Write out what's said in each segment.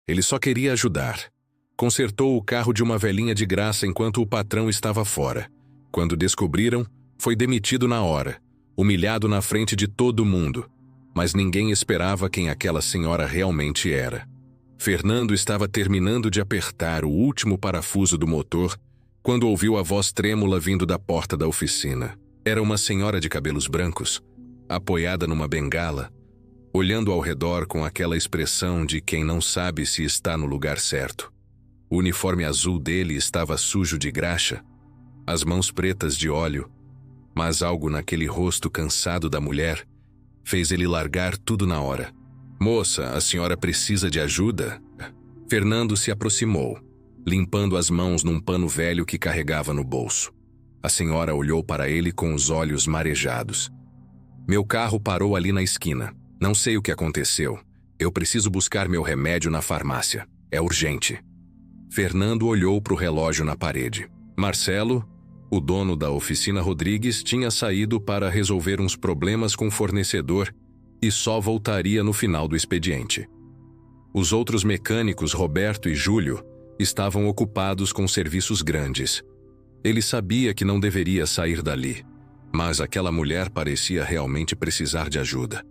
Ele só queria ajudar. Consertou o carro de uma velhinha de graça enquanto o patrão estava fora. Quando descobriram, foi demitido na hora, humilhado na frente de todo mundo. Mas ninguém esperava quem aquela senhora realmente era. Fernando estava terminando de apertar o último parafuso do motor quando ouviu a voz trêmula vindo da porta da oficina. Era uma senhora de cabelos brancos, apoiada numa bengala, olhando ao redor com aquela expressão de quem não sabe se está no lugar certo. O uniforme azul dele estava sujo de graxa, as mãos pretas de óleo, mas algo naquele rosto cansado da mulher fez ele largar tudo na hora. "Moça, a senhora precisa de ajuda?" Fernando se aproximou, limpando as mãos num pano velho que carregava no bolso. A senhora olhou para ele com os olhos marejados. "Meu carro parou ali na esquina. Não sei o que aconteceu. Eu preciso buscar meu remédio na farmácia. É urgente." Fernando olhou para o relógio na parede. Marcelo, o dono da oficina Rodrigues, tinha saído para resolver uns problemas com o fornecedor e só voltaria no final do expediente. Os outros mecânicos, Roberto e Júlio, estavam ocupados com serviços grandes. Ele sabia que não deveria sair dali, mas aquela mulher parecia realmente precisar de ajuda.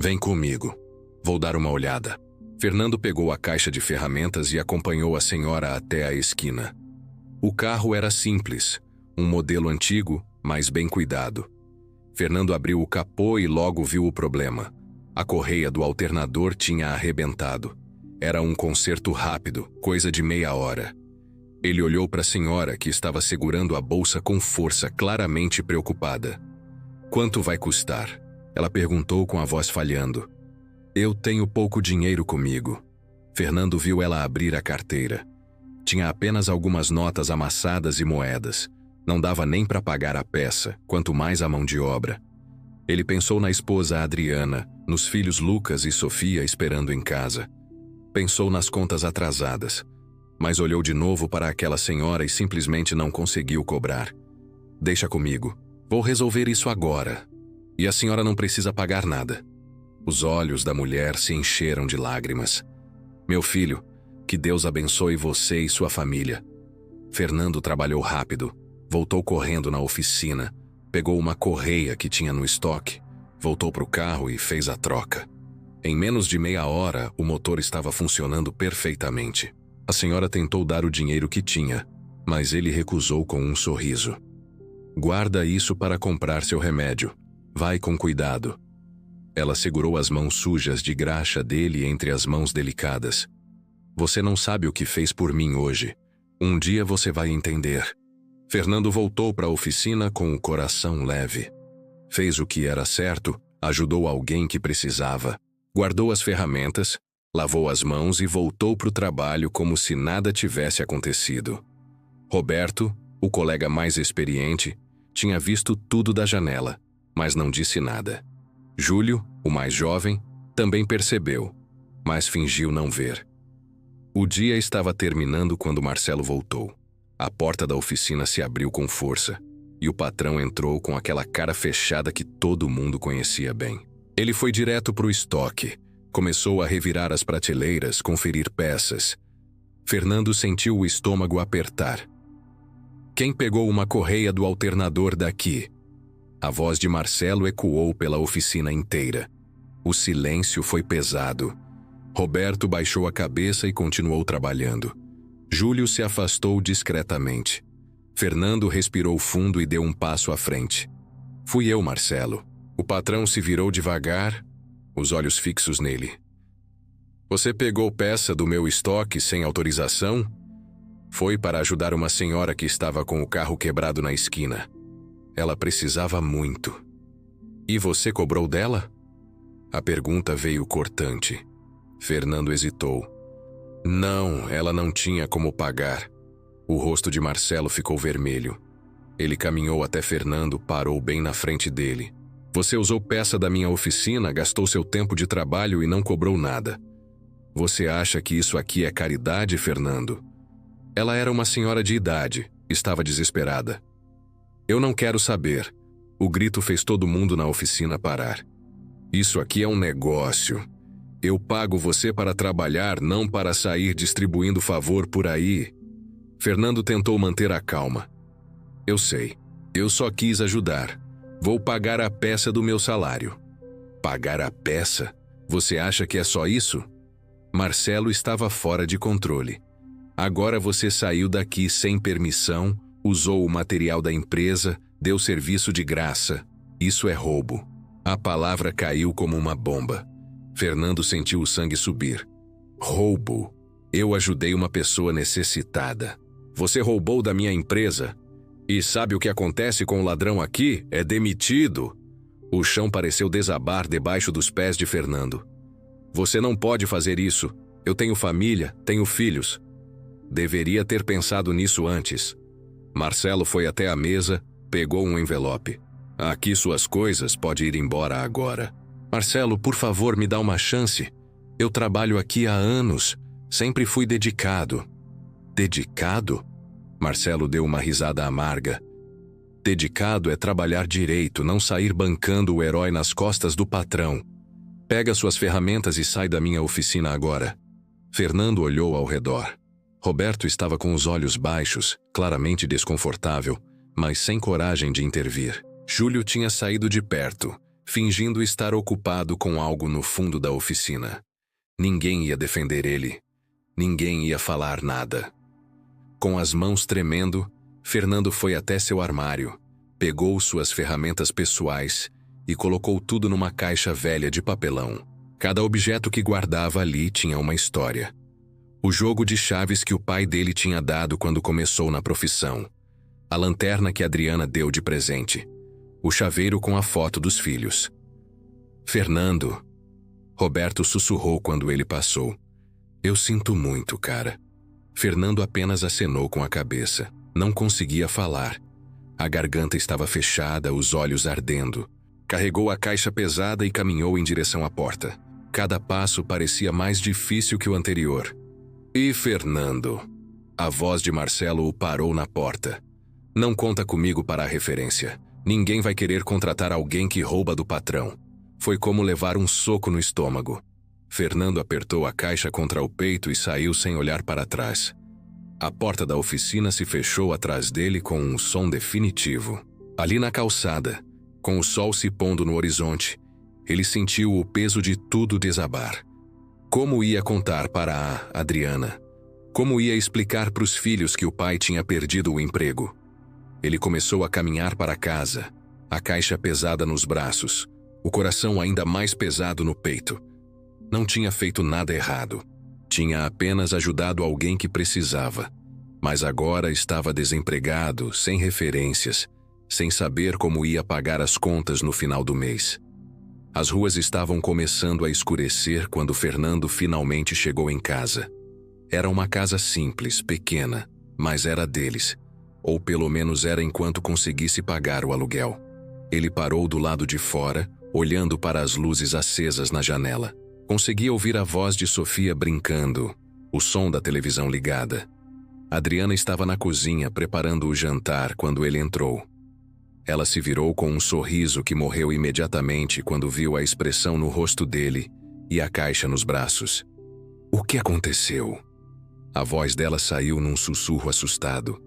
"Vem comigo. Vou dar uma olhada." Fernando pegou a caixa de ferramentas e acompanhou a senhora até a esquina. O carro era simples, um modelo antigo, mas bem cuidado. Fernando abriu o capô e logo viu o problema. A correia do alternador tinha arrebentado. Era um conserto rápido, coisa de meia hora. Ele olhou para a senhora, que estava segurando a bolsa com força, claramente preocupada. "Quanto vai custar?" Ela perguntou com a voz falhando. "Eu tenho pouco dinheiro comigo." Fernando viu ela abrir a carteira. Tinha apenas algumas notas amassadas e moedas. Não dava nem para pagar a peça, quanto mais a mão de obra. Ele pensou na esposa Adriana, nos filhos Lucas e Sofia esperando em casa. Pensou nas contas atrasadas, mas olhou de novo para aquela senhora e simplesmente não conseguiu cobrar. "Deixa comigo. Vou resolver isso agora. E a senhora não precisa pagar nada." Os olhos da mulher se encheram de lágrimas. "Meu filho, que Deus abençoe você e sua família." Fernando trabalhou rápido. Voltou correndo na oficina, pegou uma correia que tinha no estoque, voltou para o carro e fez a troca. Em menos de meia hora, o motor estava funcionando perfeitamente. A senhora tentou dar o dinheiro que tinha, mas ele recusou com um sorriso. "Guarda isso para comprar seu remédio. Vai com cuidado." Ela segurou as mãos sujas de graxa dele entre as mãos delicadas. "Você não sabe o que fez por mim hoje. Um dia você vai entender." Fernando voltou para a oficina com o coração leve. Fez o que era certo, ajudou alguém que precisava, guardou as ferramentas, lavou as mãos e voltou para o trabalho como se nada tivesse acontecido. Roberto, o colega mais experiente, tinha visto tudo da janela, mas não disse nada. Júlio, o mais jovem, também percebeu, mas fingiu não ver. O dia estava terminando quando Marcelo voltou. A porta da oficina se abriu com força, e o patrão entrou com aquela cara fechada que todo mundo conhecia bem. Ele foi direto para o estoque, começou a revirar as prateleiras, conferir peças. Fernando sentiu o estômago apertar. "Quem pegou uma correia do alternador daqui?" A voz de Marcelo ecoou pela oficina inteira. O silêncio foi pesado. Roberto baixou a cabeça e continuou trabalhando. Júlio se afastou discretamente. Fernando respirou fundo e deu um passo à frente. "Fui eu, Marcelo." O patrão se virou devagar, os olhos fixos nele. "Você pegou peça do meu estoque sem autorização?" "Foi para ajudar uma senhora que estava com o carro quebrado na esquina. Ela precisava muito." "E você cobrou dela?" A pergunta veio cortante. Fernando hesitou. "Não, ela não tinha como pagar." O rosto de Marcelo ficou vermelho. Ele caminhou até Fernando, parou bem na frente dele. "Você usou peça da minha oficina, gastou seu tempo de trabalho e não cobrou nada. Você acha que isso aqui é caridade, Fernando?" Ela era uma senhora de idade, estava desesperada. "Eu não quero saber." O grito fez todo mundo na oficina parar. "Isso aqui é um negócio. Eu pago você para trabalhar, não para sair distribuindo favor por aí. Fernando tentou manter a calma. Eu sei. Eu só quis ajudar. Vou pagar a peça do meu salário. Pagar a peça? Você acha que é só isso? Marcelo estava fora de controle. Agora você saiu daqui sem permissão, usou o material da empresa, deu serviço de graça. Isso é roubo. A palavra caiu como uma bomba. Fernando sentiu o sangue subir. Roubo. Eu ajudei uma pessoa necessitada. Você roubou da minha empresa. E sabe o que acontece com o ladrão aqui? É demitido. O chão pareceu desabar debaixo dos pés de Fernando. Você não pode fazer isso. Eu tenho família, tenho filhos. Deveria ter pensado nisso antes. Marcelo foi até a mesa, pegou um envelope. Aqui suas coisas, pode ir embora agora. Marcelo, por favor, me dá uma chance. Eu trabalho aqui há anos. Sempre fui dedicado. Dedicado? Marcelo deu uma risada amarga. Dedicado é trabalhar direito, não sair bancando o herói nas costas do patrão. Pega suas ferramentas e sai da minha oficina agora. Fernando olhou ao redor. Roberto estava com os olhos baixos, claramente desconfortável, mas sem coragem de intervir. Júlio tinha saído de perto, fingindo estar ocupado com algo no fundo da oficina. Ninguém ia defender ele. Ninguém ia falar nada. Com as mãos tremendo, Fernando foi até seu armário, pegou suas ferramentas pessoais e colocou tudo numa caixa velha de papelão. Cada objeto que guardava ali tinha uma história. O jogo de chaves que o pai dele tinha dado quando começou na profissão. A lanterna que Adriana deu de presente. O chaveiro com a foto dos filhos. Fernando. Roberto sussurrou quando ele passou. Eu sinto muito, cara. Fernando apenas acenou com a cabeça. Não conseguia falar. A garganta estava fechada, os olhos ardendo. Carregou a caixa pesada e caminhou em direção à porta. Cada passo parecia mais difícil que o anterior. E Fernando? A voz de Marcelo o parou na porta. Não conta comigo para a referência. Ninguém vai querer contratar alguém que rouba do patrão. Foi como levar um soco no estômago. Fernando apertou a caixa contra o peito e saiu sem olhar para trás. A porta da oficina se fechou atrás dele com um som definitivo. Ali na calçada, com o sol se pondo no horizonte, ele sentiu o peso de tudo desabar. Como ia contar para a Adriana? Como ia explicar para os filhos que o pai tinha perdido o emprego? Ele começou a caminhar para casa, a caixa pesada nos braços, o coração ainda mais pesado no peito. Não tinha feito nada errado. Tinha apenas ajudado alguém que precisava. Mas agora estava desempregado, sem referências, sem saber como ia pagar as contas no final do mês. As ruas estavam começando a escurecer quando Fernando finalmente chegou em casa. Era uma casa simples, pequena, mas era deles. Ou pelo menos era enquanto conseguisse pagar o aluguel. Ele parou do lado de fora, olhando para as luzes acesas na janela. Conseguia ouvir a voz de Sofia brincando, o som da televisão ligada. Adriana estava na cozinha preparando o jantar quando ele entrou. Ela se virou com um sorriso que morreu imediatamente quando viu a expressão no rosto dele e a caixa nos braços. O que aconteceu? A voz dela saiu num sussurro assustado.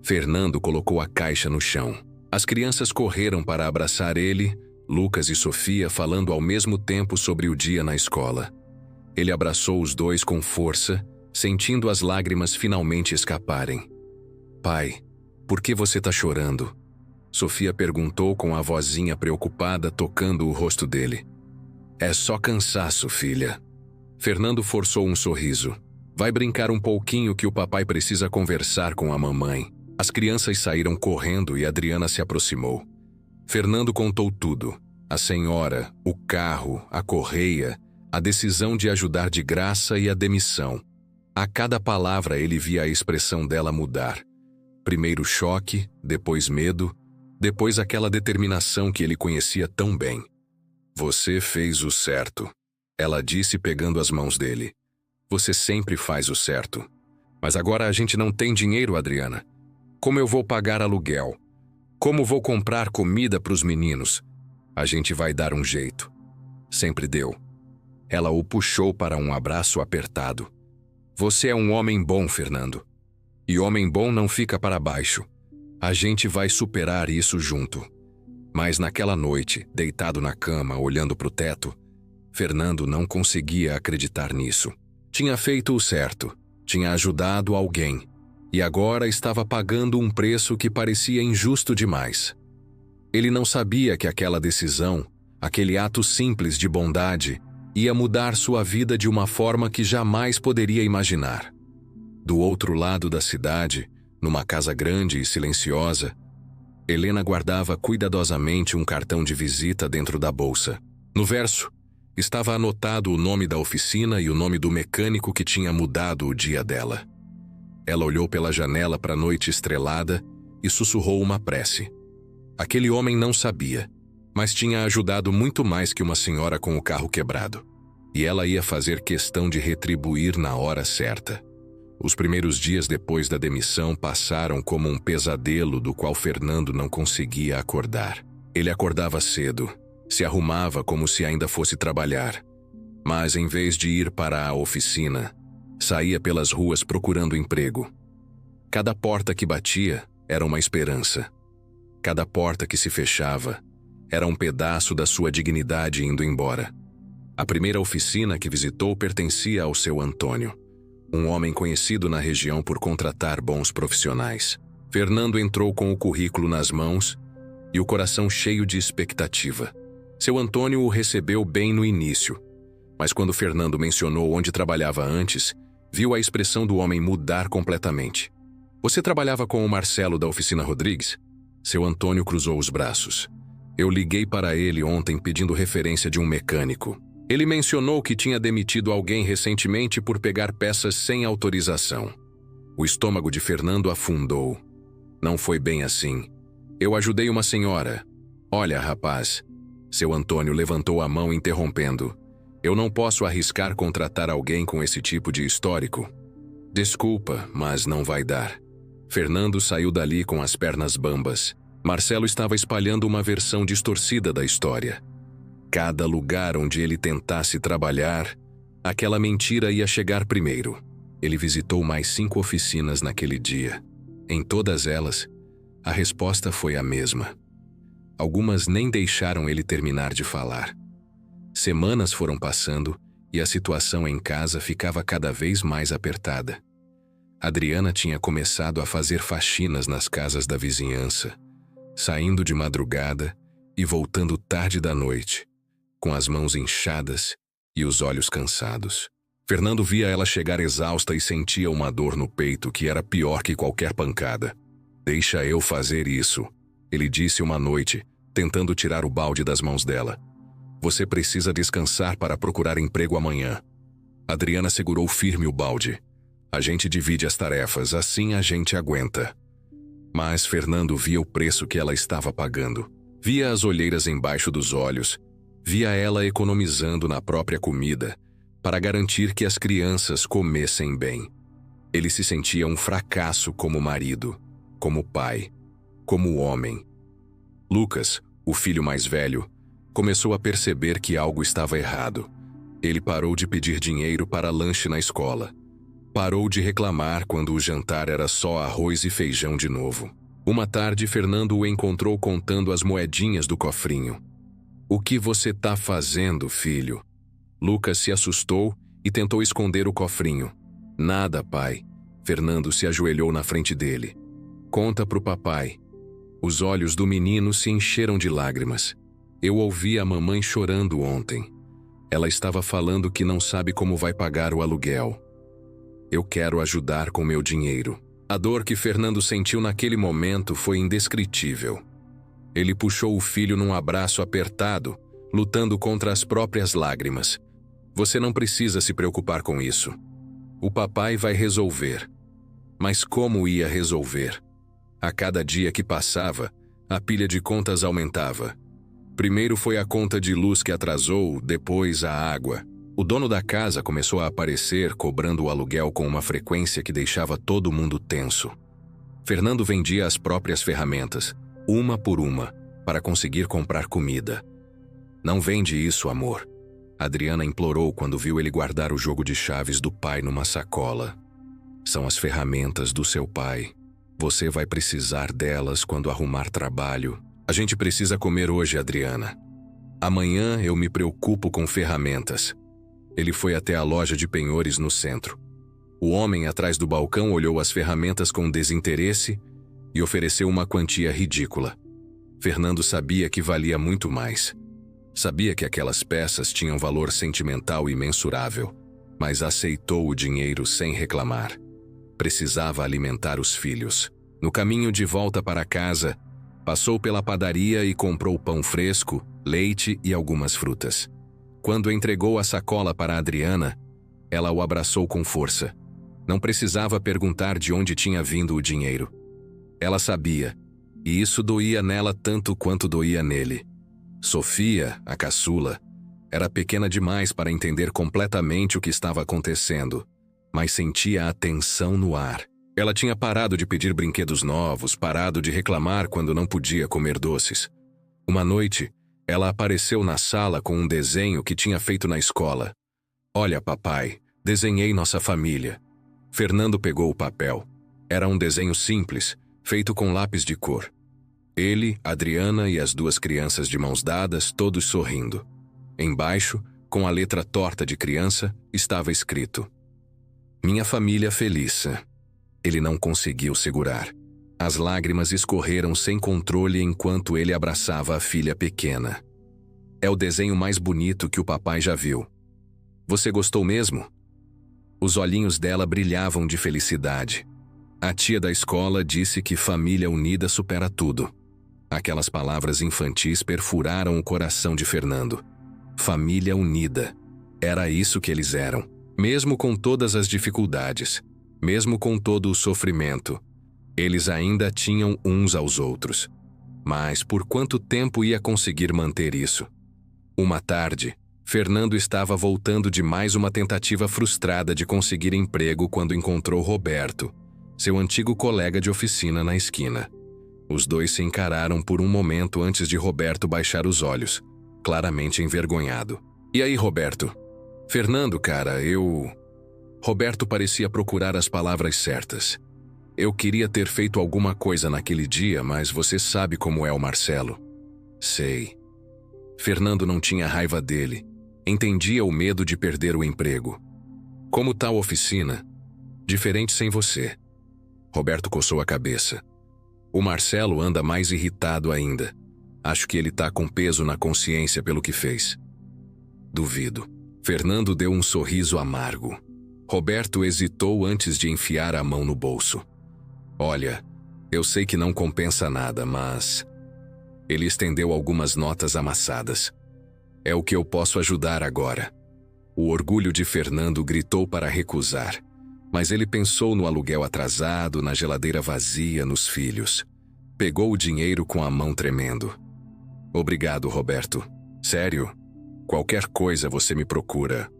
Fernando colocou a caixa no chão. As crianças correram para abraçar ele, Lucas e Sofia falando ao mesmo tempo sobre o dia na escola. Ele abraçou os dois com força, sentindo as lágrimas finalmente escaparem. Pai, por que você está chorando? Sofia perguntou com a vozinha preocupada tocando o rosto dele. É só cansaço, filha. Fernando forçou um sorriso. Vai brincar um pouquinho que o papai precisa conversar com a mamãe. As crianças saíram correndo e Adriana se aproximou. Fernando contou tudo. A senhora, o carro, a correia, a decisão de ajudar de graça e a demissão. A cada palavra ele via a expressão dela mudar. Primeiro choque, depois medo, depois aquela determinação que ele conhecia tão bem. Você fez o certo, ela disse pegando as mãos dele. Você sempre faz o certo. Mas agora a gente não tem dinheiro, Adriana. Como eu vou pagar aluguel? Como vou comprar comida para os meninos? A gente vai dar um jeito. Sempre deu. Ela o puxou para um abraço apertado. Você é um homem bom, Fernando. E homem bom não fica para baixo. A gente vai superar isso junto. Mas naquela noite, deitado na cama, olhando para o teto, Fernando não conseguia acreditar nisso. Tinha feito o certo, tinha ajudado alguém, e agora estava pagando um preço que parecia injusto demais. Ele não sabia que aquela decisão, aquele ato simples de bondade, ia mudar sua vida de uma forma que jamais poderia imaginar. Do outro lado da cidade, numa casa grande e silenciosa, Helena guardava cuidadosamente um cartão de visita dentro da bolsa. No verso, estava anotado o nome da oficina e o nome do mecânico que tinha mudado o dia dela. Ela olhou pela janela para a noite estrelada e sussurrou uma prece. Aquele homem não sabia, mas tinha ajudado muito mais que uma senhora com o carro quebrado. E ela ia fazer questão de retribuir na hora certa. Os primeiros dias depois da demissão passaram como um pesadelo do qual Fernando não conseguia acordar. Ele acordava cedo, se arrumava como se ainda fosse trabalhar. Mas em vez de ir para a oficina, saía pelas ruas procurando emprego. Cada porta que batia era uma esperança. Cada porta que se fechava era um pedaço da sua dignidade indo embora. A primeira oficina que visitou pertencia ao seu Antônio, um homem conhecido na região por contratar bons profissionais. Fernando entrou com o currículo nas mãos e o coração cheio de expectativa. Seu Antônio o recebeu bem no início, mas quando Fernando mencionou onde trabalhava antes, viu a expressão do homem mudar completamente. Você trabalhava com o Marcelo da oficina Rodrigues? Seu Antônio cruzou os braços. Eu liguei para ele ontem pedindo referência de um mecânico. Ele mencionou que tinha demitido alguém recentemente por pegar peças sem autorização. O estômago de Fernando afundou. Não foi bem assim. Eu ajudei uma senhora. Olha, rapaz. Seu Antônio levantou a mão interrompendo. Eu não posso arriscar contratar alguém com esse tipo de histórico. Desculpa, mas não vai dar. Fernando saiu dali com as pernas bambas. Marcelo estava espalhando uma versão distorcida da história. Cada lugar onde ele tentasse trabalhar, aquela mentira ia chegar primeiro. Ele visitou mais 5 oficinas naquele dia. Em todas elas, a resposta foi a mesma. Algumas nem deixaram ele terminar de falar. Semanas foram passando e a situação em casa ficava cada vez mais apertada. Adriana tinha começado a fazer faxinas nas casas da vizinhança, saindo de madrugada e voltando tarde da noite, com as mãos inchadas e os olhos cansados. Fernando via ela chegar exausta e sentia uma dor no peito que era pior que qualquer pancada. Deixa eu fazer isso, ele disse uma noite, tentando tirar o balde das mãos dela. Você precisa descansar para procurar emprego amanhã. Adriana segurou firme o balde. A gente divide as tarefas, assim a gente aguenta. Mas Fernando via o preço que ela estava pagando. Via as olheiras embaixo dos olhos. Via ela economizando na própria comida para garantir que as crianças comessem bem. Ele se sentia um fracasso como marido, como pai, como homem. Lucas, o filho mais velho, começou a perceber que algo estava errado. Ele parou de pedir dinheiro para lanche na escola. Parou de reclamar quando o jantar era só arroz e feijão de novo. Uma tarde, Fernando o encontrou contando as moedinhas do cofrinho. O que você tá fazendo, filho? Lucas se assustou e tentou esconder o cofrinho. Nada, pai. Fernando se ajoelhou na frente dele. Conta pro papai. Os olhos do menino se encheram de lágrimas. Eu ouvi a mamãe chorando ontem. Ela estava falando que não sabe como vai pagar o aluguel. Eu quero ajudar com meu dinheiro. A dor que Fernando sentiu naquele momento foi indescritível. Ele puxou o filho num abraço apertado, lutando contra as próprias lágrimas. Você não precisa se preocupar com isso. O papai vai resolver. Mas como ia resolver? A cada dia que passava, a pilha de contas aumentava. Primeiro foi a conta de luz que atrasou, depois a água. O dono da casa começou a aparecer cobrando o aluguel com uma frequência que deixava todo mundo tenso. Fernando vendia as próprias ferramentas, uma por uma, para conseguir comprar comida. Não vende isso, amor. Adriana implorou quando viu ele guardar o jogo de chaves do pai numa sacola. São as ferramentas do seu pai. Você vai precisar delas quando arrumar trabalho. A gente precisa comer hoje, Adriana. Amanhã eu me preocupo com ferramentas. Ele foi até a loja de penhores no centro. O homem atrás do balcão olhou as ferramentas com desinteresse e ofereceu uma quantia ridícula. Fernando sabia que valia muito mais. Sabia que aquelas peças tinham valor sentimental imensurável, mas aceitou o dinheiro sem reclamar. Precisava alimentar os filhos. No caminho de volta para casa, passou pela padaria e comprou pão fresco, leite e algumas frutas. Quando entregou a sacola para Adriana, ela o abraçou com força. Não precisava perguntar de onde tinha vindo o dinheiro. Ela sabia, e isso doía nela tanto quanto doía nele. Sofia, a caçula, era pequena demais para entender completamente o que estava acontecendo, mas sentia a tensão no ar. Ela tinha parado de pedir brinquedos novos, parado de reclamar quando não podia comer doces. Uma noite, ela apareceu na sala com um desenho que tinha feito na escola. "Olha, papai, desenhei nossa família." Fernando pegou o papel. Era um desenho simples, feito com lápis de cor. Ele, Adriana e as duas crianças de mãos dadas, todos sorrindo. Embaixo, com a letra torta de criança, estava escrito: "Minha família feliz." Ele não conseguiu segurar. As lágrimas escorreram sem controle enquanto ele abraçava a filha pequena. "É o desenho mais bonito que o papai já viu. Você gostou mesmo?" Os olhinhos dela brilhavam de felicidade. A tia da escola disse que família unida supera tudo. Aquelas palavras infantis perfuraram o coração de Fernando. Família unida. Era isso que eles eram. Mesmo com todas as dificuldades, mesmo com todo o sofrimento, eles ainda tinham uns aos outros. Mas por quanto tempo ia conseguir manter isso? Uma tarde, Fernando estava voltando de mais uma tentativa frustrada de conseguir emprego quando encontrou Roberto, seu antigo colega de oficina na esquina. Os dois se encararam por um momento antes de Roberto baixar os olhos, claramente envergonhado. "E aí, Roberto?" "Fernando, cara, eu..." Roberto parecia procurar as palavras certas. "Eu queria ter feito alguma coisa naquele dia, mas você sabe como é o Marcelo." "Sei." Fernando não tinha raiva dele. Entendia o medo de perder o emprego. "Como tá a oficina?" "Diferente sem você." Roberto coçou a cabeça. "O Marcelo anda mais irritado ainda. Acho que ele tá com peso na consciência pelo que fez." "Duvido." Fernando deu um sorriso amargo. Roberto hesitou antes de enfiar a mão no bolso. "Olha, eu sei que não compensa nada, mas..." Ele estendeu algumas notas amassadas. "É o que eu posso ajudar agora." O orgulho de Fernando gritou para recusar. Mas ele pensou no aluguel atrasado, na geladeira vazia, nos filhos. Pegou o dinheiro com a mão tremendo. "Obrigado, Roberto. Sério? Qualquer coisa você me procura."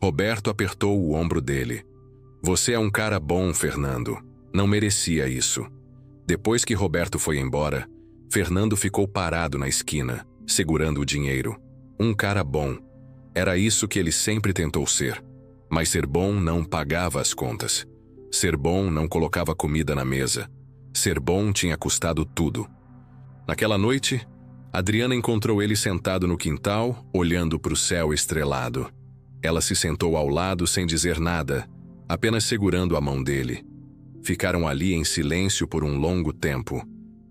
Roberto apertou o ombro dele. "Você é um cara bom, Fernando. Não merecia isso." Depois que Roberto foi embora, Fernando ficou parado na esquina, segurando o dinheiro. Um cara bom. Era isso que ele sempre tentou ser. Mas ser bom não pagava as contas. Ser bom não colocava comida na mesa. Ser bom tinha custado tudo. Naquela noite, Adriana encontrou ele sentado no quintal, olhando para o céu estrelado. Ela se sentou ao lado sem dizer nada, apenas segurando a mão dele. Ficaram ali em silêncio por um longo tempo,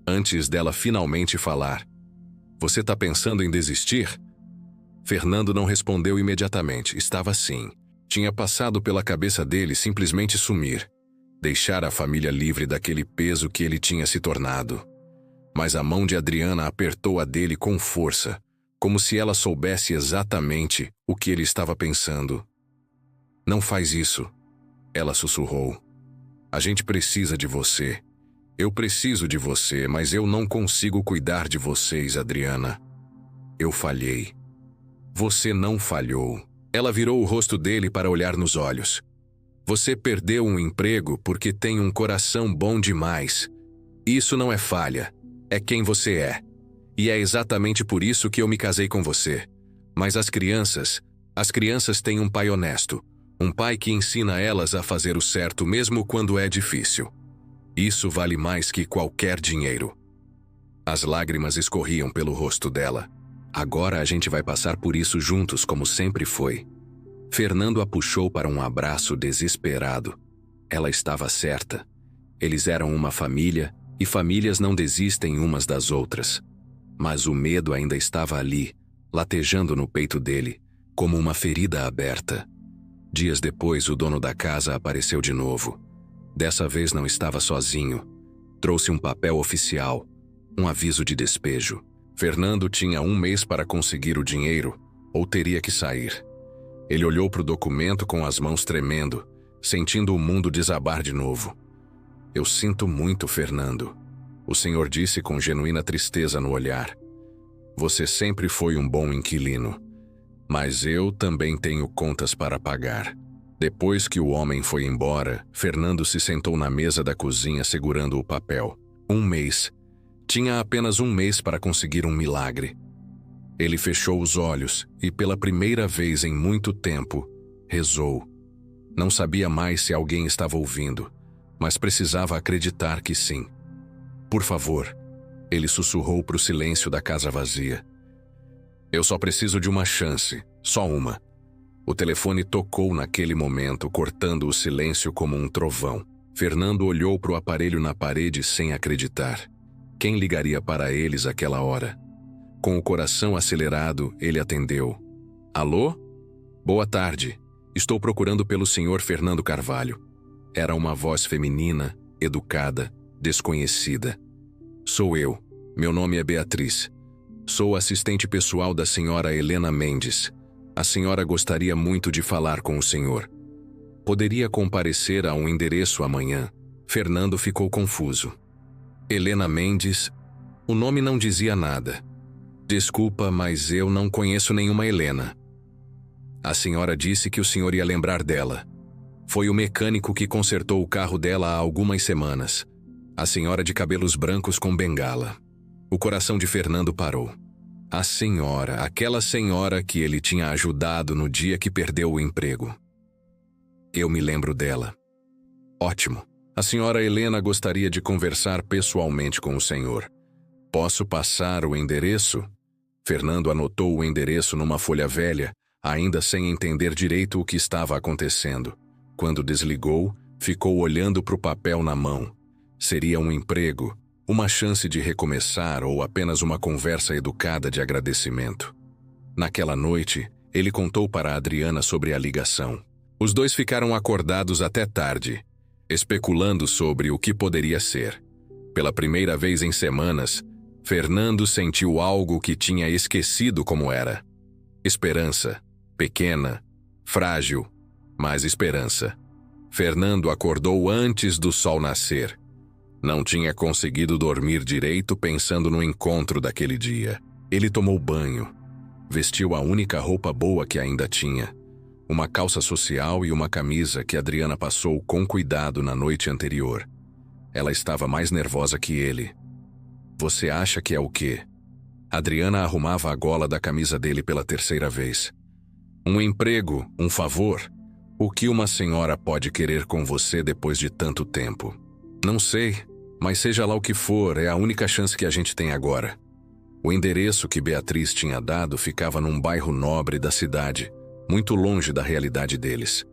antes dela finalmente falar. "Você tá pensando em desistir?" Fernando não respondeu imediatamente. Estava assim. Tinha passado pela cabeça dele simplesmente sumir, deixar a família livre daquele peso que ele tinha se tornado. Mas a mão de Adriana apertou a dele com força, como se ela soubesse exatamente o que ele estava pensando. "Não faz isso", ela sussurrou. "A gente precisa de você. Eu preciso de você, mas eu não consigo cuidar de vocês, Adriana. Eu falhei." "Você não falhou." Ela virou o rosto dele para olhar nos olhos. "Você perdeu um emprego porque tem um coração bom demais. Isso não é falha, é quem você é. E é exatamente por isso que eu me casei com você. Mas as crianças, As crianças têm um pai honesto, um pai que ensina elas a fazer o certo mesmo quando é difícil. Isso vale mais que qualquer dinheiro. As lágrimas escorriam pelo rosto dela. Agora a gente vai passar por isso juntos como sempre foi. Fernando a puxou para um abraço desesperado. Ela estava certa. Eles eram uma família e famílias não desistem umas das outras. Mas o medo ainda estava ali, latejando no peito dele, como uma ferida aberta. Dias depois, o dono da casa apareceu de novo. Dessa vez não estava sozinho. Trouxe um papel oficial, um aviso de despejo. Fernando tinha 1 mês para conseguir o dinheiro, ou teria que sair. Ele olhou para o documento com as mãos tremendo, sentindo o mundo desabar de novo. Eu sinto muito, Fernando. O senhor disse com genuína tristeza no olhar. Você sempre foi um bom inquilino. Mas eu também tenho contas para pagar. Depois que o homem foi embora, Fernando se sentou na mesa da cozinha segurando o papel. 1 mês. Tinha apenas 1 mês para conseguir um milagre. Ele fechou os olhos e, pela primeira vez em muito tempo, rezou. Não sabia mais se alguém estava ouvindo, mas precisava acreditar que sim. Por favor, ele sussurrou para o silêncio da casa vazia. Eu só preciso de uma chance, só uma. O telefone tocou naquele momento, cortando o silêncio como um trovão. Fernando olhou para o aparelho na parede sem acreditar. Quem ligaria para eles àquela hora? Com o coração acelerado, ele atendeu. Alô? Boa tarde. Estou procurando pelo senhor Fernando Carvalho. Era uma voz feminina, educada, desconhecida. Sou eu. Meu nome é Beatriz. Sou assistente pessoal da senhora Helena Mendes. A senhora gostaria muito de falar com o senhor. Poderia comparecer a um endereço amanhã. Fernando ficou confuso. Helena Mendes? O nome não dizia nada. Desculpa, mas eu não conheço nenhuma Helena. A senhora disse que o senhor ia lembrar dela. Foi o mecânico que consertou o carro dela há algumas semanas. A senhora de cabelos brancos com bengala. O coração de Fernando parou. A senhora, aquela senhora que ele tinha ajudado no dia que perdeu o emprego. Eu me lembro dela. Ótimo. A senhora Helena gostaria de conversar pessoalmente com o senhor. Posso passar o endereço? Fernando anotou o endereço numa folha velha, ainda sem entender direito o que estava acontecendo. Quando desligou, ficou olhando para o papel na mão. Seria um emprego, uma chance de recomeçar ou apenas uma conversa educada de agradecimento. Naquela noite, ele contou para Adriana sobre a ligação. Os dois ficaram acordados até tarde, especulando sobre o que poderia ser. Pela primeira vez em semanas, Fernando sentiu algo que tinha esquecido como era. Esperança. Pequena, frágil, mas esperança. Fernando acordou antes do sol nascer. Não tinha conseguido dormir direito pensando no encontro daquele dia. Ele tomou banho. Vestiu a única roupa boa que ainda tinha. Uma calça social e uma camisa que Adriana passou com cuidado na noite anterior. Ela estava mais nervosa que ele. Você acha que é o quê? Adriana arrumava a gola da camisa dele pela 3ª vez. Um emprego, um favor? O que uma senhora pode querer com você depois de tanto tempo? Não sei, mas seja lá o que for, é a única chance que a gente tem agora. O endereço que Beatriz tinha dado ficava num bairro nobre da cidade, muito longe da realidade deles.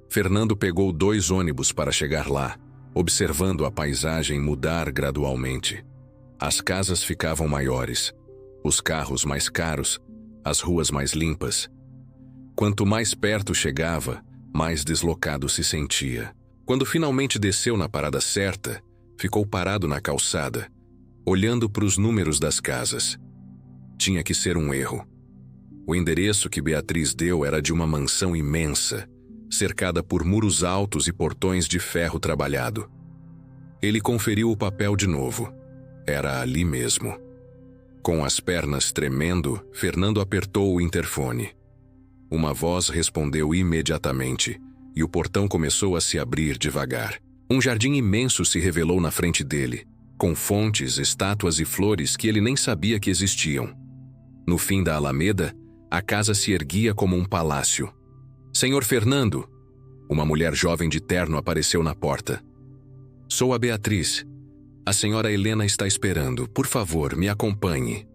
Fernando pegou 2 ônibus para chegar lá, observando a paisagem mudar gradualmente. As casas ficavam maiores, os carros mais caros, as ruas mais limpas. Quanto mais perto chegava, mais deslocado se sentia. Quando finalmente desceu na parada certa, ficou parado na calçada, olhando para os números das casas. Tinha que ser um erro. O endereço que Beatriz deu era de uma mansão imensa, cercada por muros altos e portões de ferro trabalhado. Ele conferiu o papel de novo. Era ali mesmo. Com as pernas tremendo, Fernando apertou o interfone. Uma voz respondeu imediatamente, e o portão começou a se abrir devagar. Um jardim imenso se revelou na frente dele, com fontes, estátuas e flores que ele nem sabia que existiam. No fim da alameda, A casa se erguia como um palácio. Senhor Fernando! Uma mulher jovem de terno apareceu na porta. Sou a Beatriz. A senhora Helena está esperando. Por favor, me acompanhe.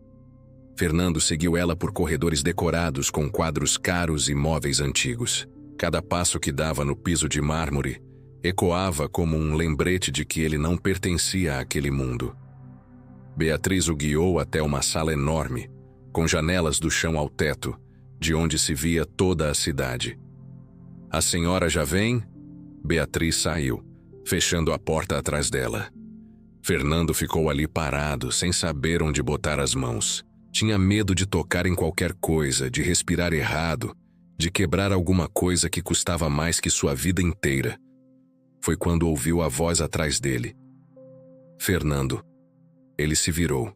Fernando seguiu ela por corredores decorados com quadros caros e móveis antigos. Cada passo que dava no piso de mármore ecoava como um lembrete de que ele não pertencia àquele mundo. Beatriz o guiou até uma sala enorme, com janelas do chão ao teto, de onde se via toda a cidade. A senhora já vem? Beatriz saiu, fechando a porta atrás dela. Fernando ficou ali parado, sem saber onde botar as mãos. Tinha medo de tocar em qualquer coisa, de respirar errado, de quebrar alguma coisa que custava mais que sua vida inteira. Foi quando ouviu a voz atrás dele. Fernando. Ele se virou.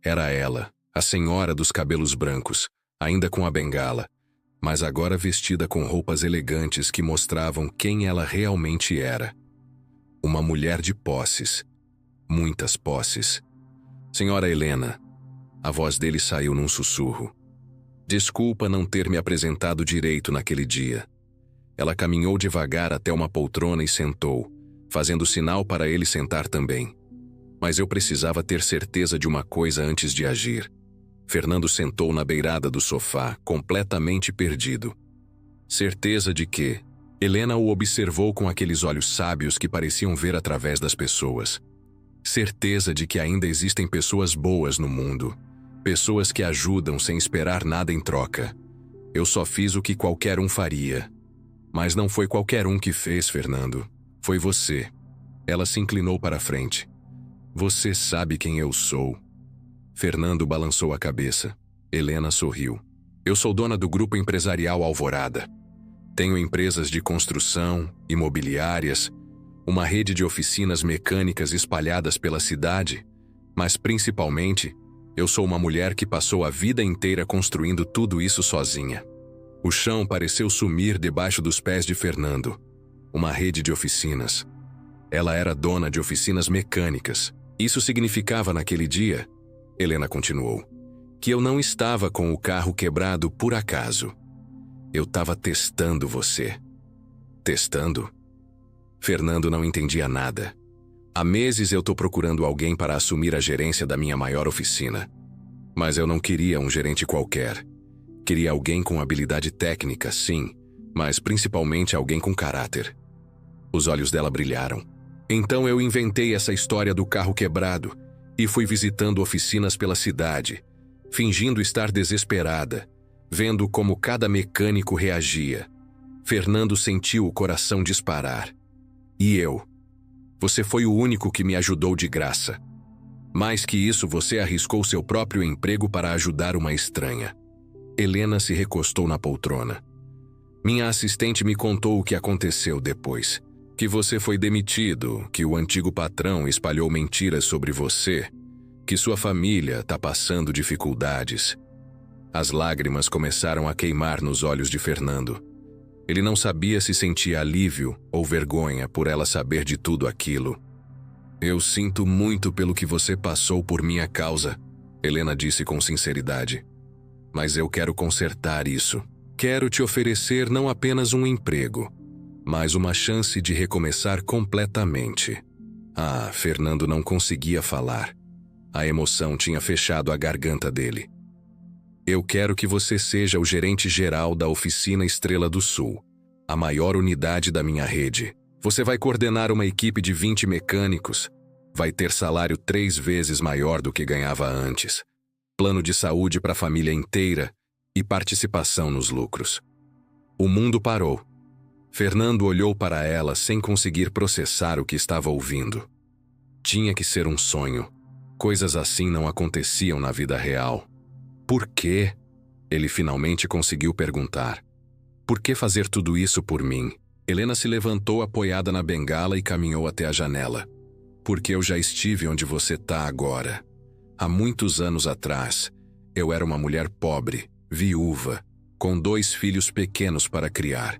Era ela, a senhora dos cabelos brancos, ainda com a bengala, mas agora vestida com roupas elegantes que mostravam quem ela realmente era. Uma mulher de posses. Muitas posses. Senhora Helena. A voz dele saiu num sussurro. Desculpa não ter me apresentado direito naquele dia. Ela caminhou devagar até uma poltrona e sentou, fazendo sinal para ele sentar também. Mas eu precisava ter certeza de uma coisa antes de agir. Fernando sentou na beirada do sofá, completamente perdido. Certeza de que? Helena o observou com aqueles olhos sábios que pareciam ver através das pessoas. Certeza de que ainda existem pessoas boas no mundo. Pessoas que ajudam sem esperar nada em troca. Eu só fiz o que qualquer um faria. Mas não foi qualquer um que fez, Fernando. Foi você. Ela se inclinou para a frente. Você sabe quem eu sou. Fernando balançou a cabeça. Helena sorriu. Eu sou dona do grupo empresarial Alvorada. Tenho empresas de construção, imobiliárias, uma rede de oficinas mecânicas espalhadas pela cidade, mas principalmente, eu sou uma mulher que passou a vida inteira construindo tudo isso sozinha. O chão pareceu sumir debaixo dos pés de Fernando. Uma rede de oficinas. Ela era dona de oficinas mecânicas. Isso significava naquele dia, Helena continuou, que eu não estava com o carro quebrado por acaso. Eu estava testando você. Testando? Fernando não entendia nada. Há meses eu estou procurando alguém para assumir a gerência da minha maior oficina. Mas eu não queria um gerente qualquer. Queria alguém com habilidade técnica, sim, mas principalmente alguém com caráter. Os olhos dela brilharam. Então eu inventei essa história do carro quebrado e fui visitando oficinas pela cidade, fingindo estar desesperada, vendo como cada mecânico reagia. Fernando sentiu o coração disparar. E eu? Você foi o único que me ajudou de graça. Mais que isso, você arriscou seu próprio emprego para ajudar uma estranha. Helena se recostou na poltrona. Minha assistente me contou o que aconteceu depois. Que você foi demitido, que o antigo patrão espalhou mentiras sobre você, que sua família está passando dificuldades. As lágrimas começaram a queimar nos olhos de Fernando. Ele não sabia se sentia alívio ou vergonha por ela saber de tudo aquilo. Eu sinto muito pelo que você passou por minha causa, Helena disse com sinceridade. Mas eu quero consertar isso. Quero te oferecer não apenas um emprego, mas uma chance de recomeçar completamente. Fernando não conseguia falar. A emoção tinha fechado a garganta dele. Eu quero que você seja o gerente geral da oficina Estrela do Sul, a maior unidade da minha rede. Você vai coordenar uma equipe de 20 mecânicos, vai ter salário 3 vezes maior do que ganhava antes, plano de saúde para a família inteira e participação nos lucros. O mundo parou. Fernando olhou para ela sem conseguir processar o que estava ouvindo. Tinha que ser um sonho. Coisas assim não aconteciam na vida real. Por quê? Ele finalmente conseguiu perguntar. Por que fazer tudo isso por mim? Helena se levantou apoiada na bengala e caminhou até a janela. Porque eu já estive onde você está agora. Há muitos anos atrás, eu era uma mulher pobre, viúva, com 2 filhos pequenos para criar.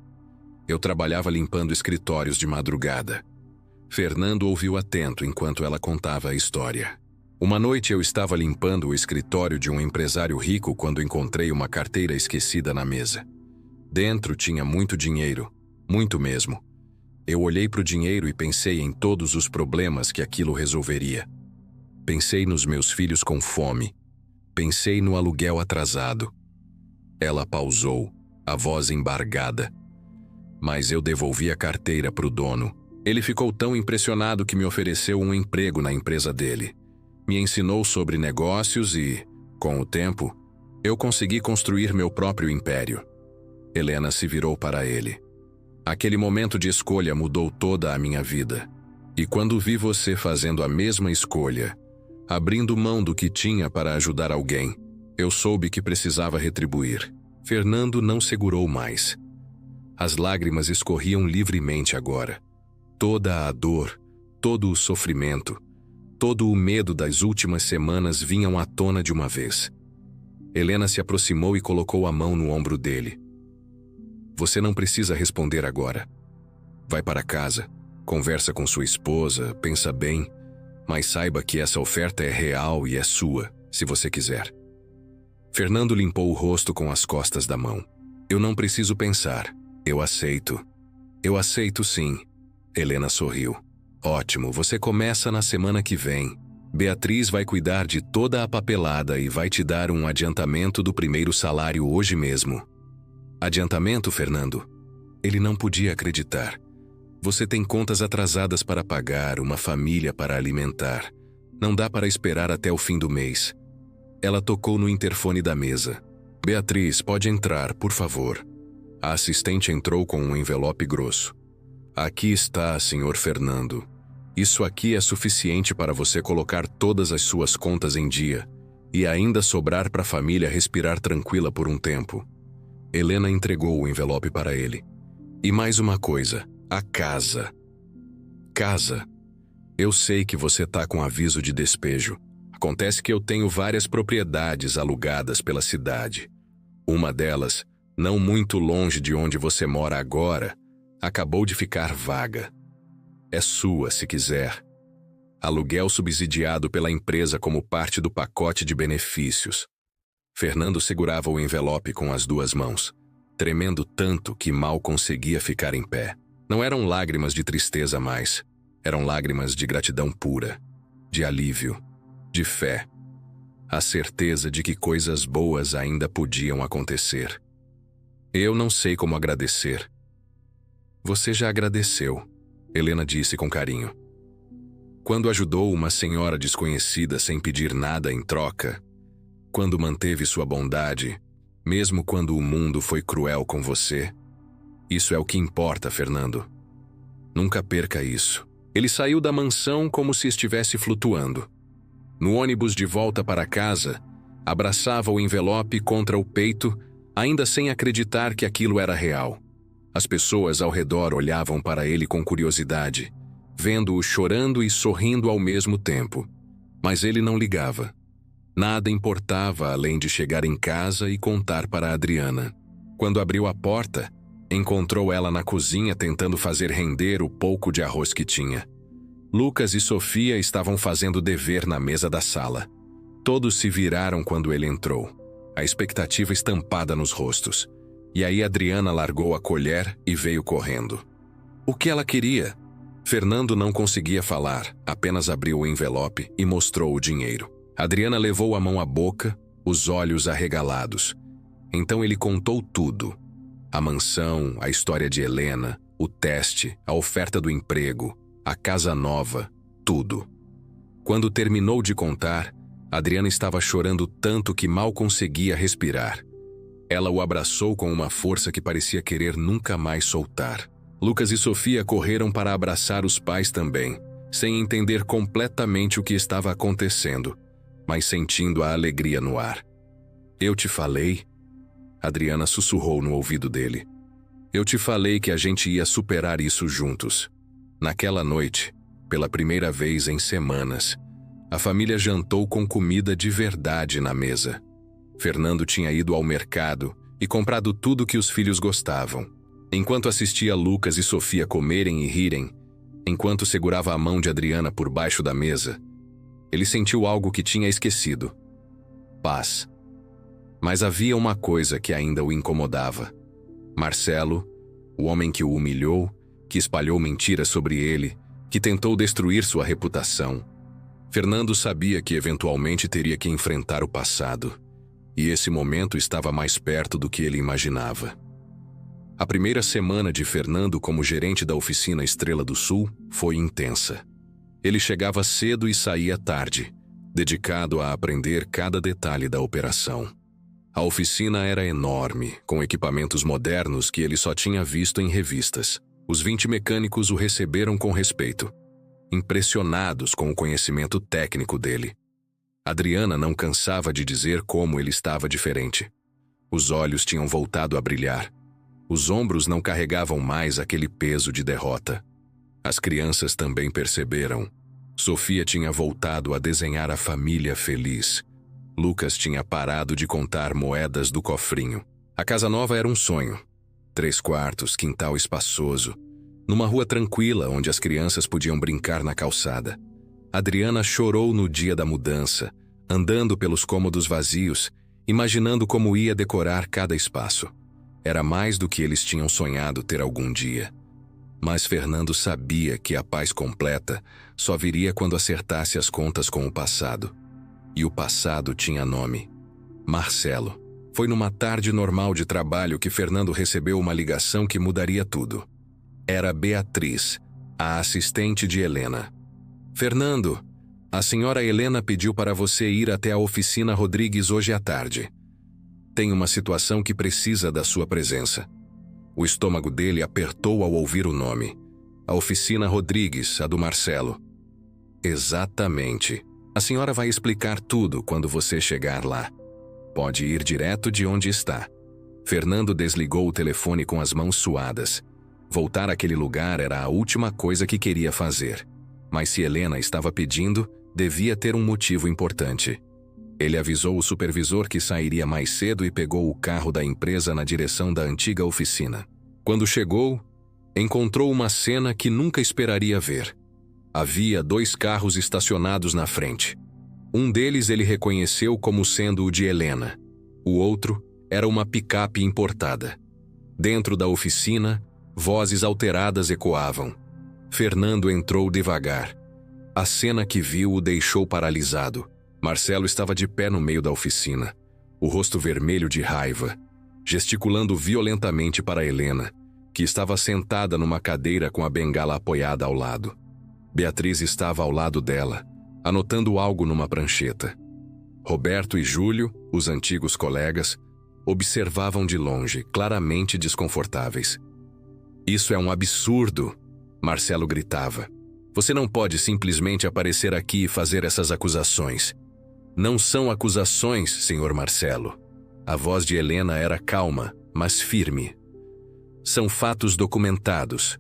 Eu trabalhava limpando escritórios de madrugada. Fernando ouviu atento enquanto ela contava a história. Uma noite eu estava limpando o escritório de um empresário rico quando encontrei uma carteira esquecida na mesa. Dentro tinha muito dinheiro, muito mesmo. Eu olhei para o dinheiro e pensei em todos os problemas que aquilo resolveria. Pensei nos meus filhos com fome. Pensei no aluguel atrasado. Ela pausou, a voz embargada. Mas eu devolvi a carteira para o dono. Ele ficou tão impressionado que me ofereceu um emprego na empresa dele. Me ensinou sobre negócios e, com o tempo, eu consegui construir meu próprio império. Helena se virou para ele. Aquele momento de escolha mudou toda a minha vida. E quando vi você fazendo a mesma escolha, abrindo mão do que tinha para ajudar alguém, eu soube que precisava retribuir. Fernando não segurou mais. As lágrimas escorriam livremente agora. Toda a dor, todo o sofrimento, todo o medo das últimas semanas vinham à tona de uma vez. Helena se aproximou e colocou a mão no ombro dele. Você não precisa responder agora. Vai para casa, conversa com sua esposa, pensa bem, mas saiba que essa oferta é real e é sua, se você quiser. Fernando limpou o rosto com as costas da mão. Eu não preciso pensar. Eu aceito. Eu aceito sim. Helena sorriu. Ótimo, você começa na semana que vem. Beatriz vai cuidar de toda a papelada e vai te dar um adiantamento do primeiro salário hoje mesmo. Adiantamento, Fernando? Ele não podia acreditar. Você tem contas atrasadas para pagar, uma família para alimentar. Não dá para esperar até o fim do mês. Ela tocou no interfone da mesa. Beatriz, pode entrar, por favor. A assistente entrou com um envelope grosso. Aqui está, senhor Fernando. Isso aqui é suficiente para você colocar todas as suas contas em dia e ainda sobrar para a família respirar tranquila por um tempo. Helena entregou o envelope para ele. E mais uma coisa, a casa. Casa. Eu sei que você tá com aviso de despejo. Acontece que eu tenho várias propriedades alugadas pela cidade. Uma delas, não muito longe de onde você mora agora, acabou de ficar vaga. É sua, se quiser. Aluguel subsidiado pela empresa como parte do pacote de benefícios. Fernando segurava o envelope com as duas mãos, tremendo tanto que mal conseguia ficar em pé. Não eram lágrimas de tristeza mais, eram lágrimas de gratidão pura, de alívio, de fé. A certeza de que coisas boas ainda podiam acontecer. Eu não sei como agradecer. Você já agradeceu, Helena disse com carinho. Quando ajudou uma senhora desconhecida sem pedir nada em troca, quando manteve sua bondade, mesmo quando o mundo foi cruel com você, isso é o que importa, Fernando. Nunca perca isso. Ele saiu da mansão como se estivesse flutuando. No ônibus de volta para casa, abraçava o envelope contra o peito, ainda sem acreditar que aquilo era real. As pessoas ao redor olhavam para ele com curiosidade, vendo-o chorando e sorrindo ao mesmo tempo. Mas ele não ligava. Nada importava além de chegar em casa e contar para Adriana. Quando abriu a porta, encontrou ela na cozinha tentando fazer render o pouco de arroz que tinha. Lucas e Sofia estavam fazendo dever na mesa da sala. Todos se viraram quando ele entrou, a expectativa estampada nos rostos. E aí Adriana largou a colher e veio correndo. O que ela queria? Fernando não conseguia falar, apenas abriu o envelope e mostrou o dinheiro. Adriana levou a mão à boca, os olhos arregalados. Então ele contou tudo. A mansão, a história de Helena, o teste, a oferta do emprego, a casa nova, tudo. Quando terminou de contar, Adriana estava chorando tanto que mal conseguia respirar. Ela o abraçou com uma força que parecia querer nunca mais soltar. Lucas e Sofia correram para abraçar os pais também, sem entender completamente o que estava acontecendo, mas sentindo a alegria no ar. Eu te falei? Adriana sussurrou no ouvido dele. Eu te falei que a gente ia superar isso juntos. Naquela noite, pela primeira vez em semanas, a família jantou com comida de verdade na mesa. Fernando tinha ido ao mercado e comprado tudo que os filhos gostavam. Enquanto assistia Lucas e Sofia comerem e rirem, enquanto segurava a mão de Adriana por baixo da mesa, Ele sentiu algo que tinha esquecido: paz. Mas havia uma coisa que ainda o incomodava. Marcelo, o homem que o humilhou, que espalhou mentiras sobre ele, que tentou destruir sua reputação. Fernando sabia que eventualmente teria que enfrentar o passado, e esse momento estava mais perto do que ele imaginava. A primeira semana de Fernando como gerente da oficina Estrela do Sul foi intensa. Ele chegava cedo e saía tarde, dedicado a aprender cada detalhe da operação. A oficina era enorme, com equipamentos modernos que ele só tinha visto em revistas. Os 20 mecânicos o receberam com respeito, impressionados com o conhecimento técnico dele. Adriana não cansava de dizer como ele estava diferente. Os olhos tinham voltado a brilhar. Os ombros não carregavam mais aquele peso de derrota. As crianças também perceberam. Sofia tinha voltado a desenhar a família feliz. Lucas tinha parado de contar moedas do cofrinho. A casa nova era um sonho. 3 quartos, quintal espaçoso, numa rua tranquila onde as crianças podiam brincar na calçada. Adriana chorou no dia da mudança, andando pelos cômodos vazios, imaginando como ia decorar cada espaço. Era mais do que eles tinham sonhado ter algum dia. Mas Fernando sabia que a paz completa só viria quando acertasse as contas com o passado. E o passado tinha nome: Marcelo. Foi numa tarde normal de trabalho que Fernando recebeu uma ligação que mudaria tudo. Era Beatriz, a assistente de Helena. Fernando, a senhora Helena pediu para você ir até a oficina Rodrigues hoje à tarde. Tem uma situação que precisa da sua presença. O estômago dele apertou ao ouvir o nome. A oficina Rodrigues, a do Marcelo. Exatamente. A senhora vai explicar tudo quando você chegar lá. Pode ir direto de onde está. Fernando desligou o telefone com as mãos suadas. Voltar àquele lugar era a última coisa que queria fazer. Mas se Helena estava pedindo, devia ter um motivo importante. Ele avisou o supervisor que sairia mais cedo e pegou o carro da empresa na direção da antiga oficina. Quando chegou, encontrou uma cena que nunca esperaria ver. Havia 2 carros estacionados na frente. Um deles ele reconheceu como sendo o de Helena. O outro era uma picape importada. Dentro da oficina, vozes alteradas ecoavam. Fernando entrou devagar. A cena que viu o deixou paralisado. Marcelo estava de pé no meio da oficina, o rosto vermelho de raiva, gesticulando violentamente para Helena, que estava sentada numa cadeira com a bengala apoiada ao lado. Beatriz estava ao lado dela, anotando algo numa prancheta. Roberto e Júlio, os antigos colegas, observavam de longe, claramente desconfortáveis. "Isso é um absurdo", Marcelo gritava. "Você não pode simplesmente aparecer aqui e fazer essas acusações." "Não são acusações, senhor Marcelo." A voz de Helena era calma, mas firme. "São fatos documentados.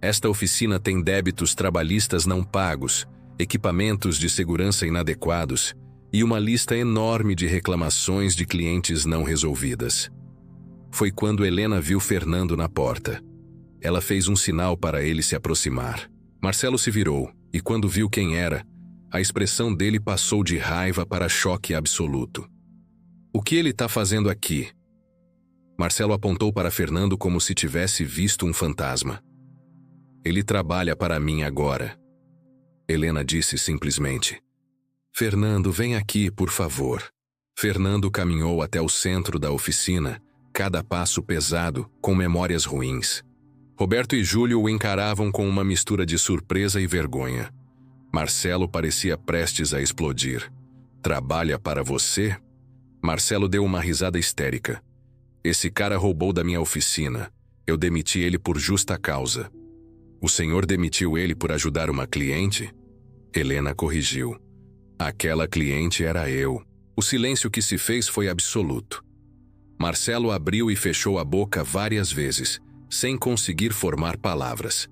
Esta oficina tem débitos trabalhistas não pagos, equipamentos de segurança inadequados e uma lista enorme de reclamações de clientes não resolvidas." Foi quando Helena viu Fernando na porta. Ela fez um sinal para ele se aproximar. Marcelo se virou e, quando viu quem era, a expressão dele passou de raiva para choque absoluto. "O que ele está fazendo aqui?" Marcelo apontou para Fernando como se tivesse visto um fantasma. "Ele trabalha para mim agora." Helena disse simplesmente. "Fernando, vem aqui, por favor." Fernando caminhou até o centro da oficina, cada passo pesado, com memórias ruins. Roberto e Júlio o encaravam com uma mistura de surpresa e vergonha. Marcelo parecia prestes a explodir. "Trabalha para você?" Marcelo deu uma risada histérica. "Esse cara roubou da minha oficina. Eu demiti ele por justa causa." "O senhor demitiu ele por ajudar uma cliente?" Helena corrigiu. "Aquela cliente era eu." O silêncio que se fez foi absoluto. Marcelo abriu e fechou a boca várias vezes, sem conseguir formar palavras.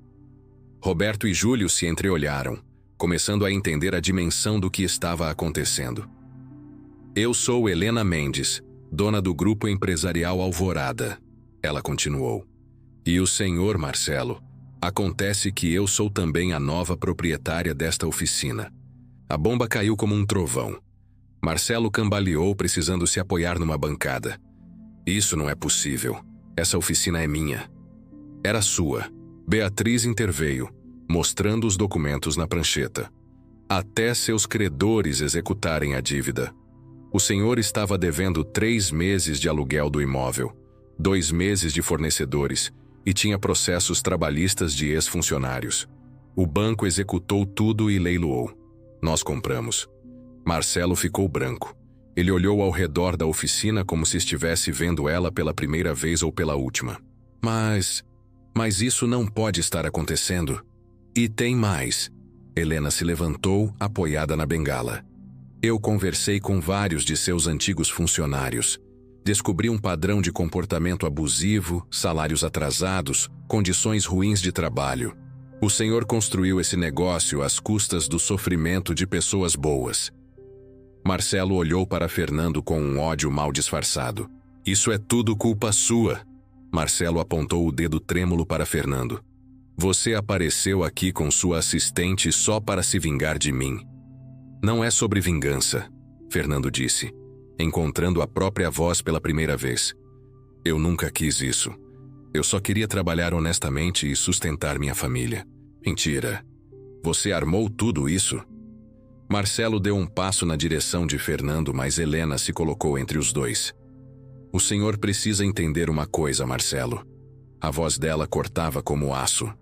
Roberto e Júlio se entreolharam, começando a entender a dimensão do que estava acontecendo. "Eu sou Helena Mendes, dona do grupo empresarial Alvorada," ela continuou. "E o senhor Marcelo? Acontece que eu sou também a nova proprietária desta oficina. A bomba caiu como um trovão. Marcelo cambaleou, precisando se apoiar numa bancada. Isso não é possível. Essa oficina é minha. Era sua. Beatriz interveio, mostrando os documentos na prancheta. Até seus credores executarem a dívida. O senhor estava devendo 3 meses de aluguel do imóvel, 2 meses de fornecedores e tinha processos trabalhistas de ex-funcionários. O banco executou tudo e leiloou. Nós compramos. Marcelo ficou branco. Ele olhou ao redor da oficina como se estivesse vendo ela pela primeira vez ou pela última. Mas isso não pode estar acontecendo. E tem mais. Helena se levantou, apoiada na bengala. Eu conversei com vários de seus antigos funcionários. Descobri um padrão de comportamento abusivo, salários atrasados, condições ruins de trabalho. O senhor construiu esse negócio às custas do sofrimento de pessoas boas. Marcelo olhou para Fernando com um ódio mal disfarçado. Isso é tudo culpa sua. Marcelo apontou o dedo trêmulo para Fernando. Você apareceu aqui com sua assistente só para se vingar de mim. Não é sobre vingança, Fernando disse, encontrando a própria voz pela primeira vez. Eu nunca quis isso. Eu só queria trabalhar honestamente e sustentar minha família. Mentira. Você armou tudo isso? Marcelo deu um passo na direção de Fernando, mas Helena se colocou entre os dois. O senhor precisa entender uma coisa, Marcelo. A voz dela cortava como aço.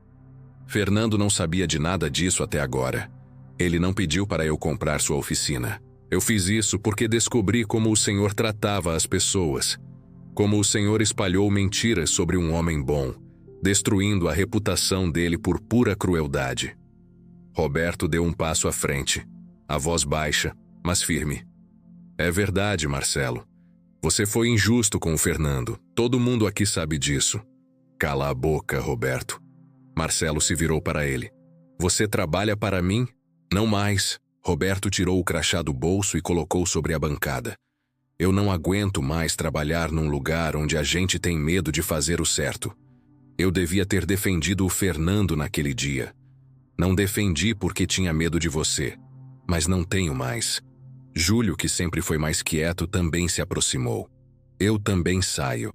Fernando não sabia de nada disso até agora. Ele não pediu para eu comprar sua oficina. Eu fiz isso porque descobri como o senhor tratava as pessoas. Como o senhor espalhou mentiras sobre um homem bom, destruindo a reputação dele por pura crueldade. Roberto deu um passo à frente, a voz baixa, mas firme. É verdade, Marcelo. Você foi injusto com o Fernando. Todo mundo aqui sabe disso. Cala a boca, Roberto. Marcelo se virou para ele. Você trabalha para mim? Não mais. Roberto tirou o crachá do bolso e colocou sobre a bancada. Eu não aguento mais trabalhar num lugar onde a gente tem medo de fazer o certo. Eu devia ter defendido o Fernando naquele dia. Não defendi porque tinha medo de você, mas não tenho mais. Júlio, que sempre foi mais quieto, também se aproximou. Eu também saio.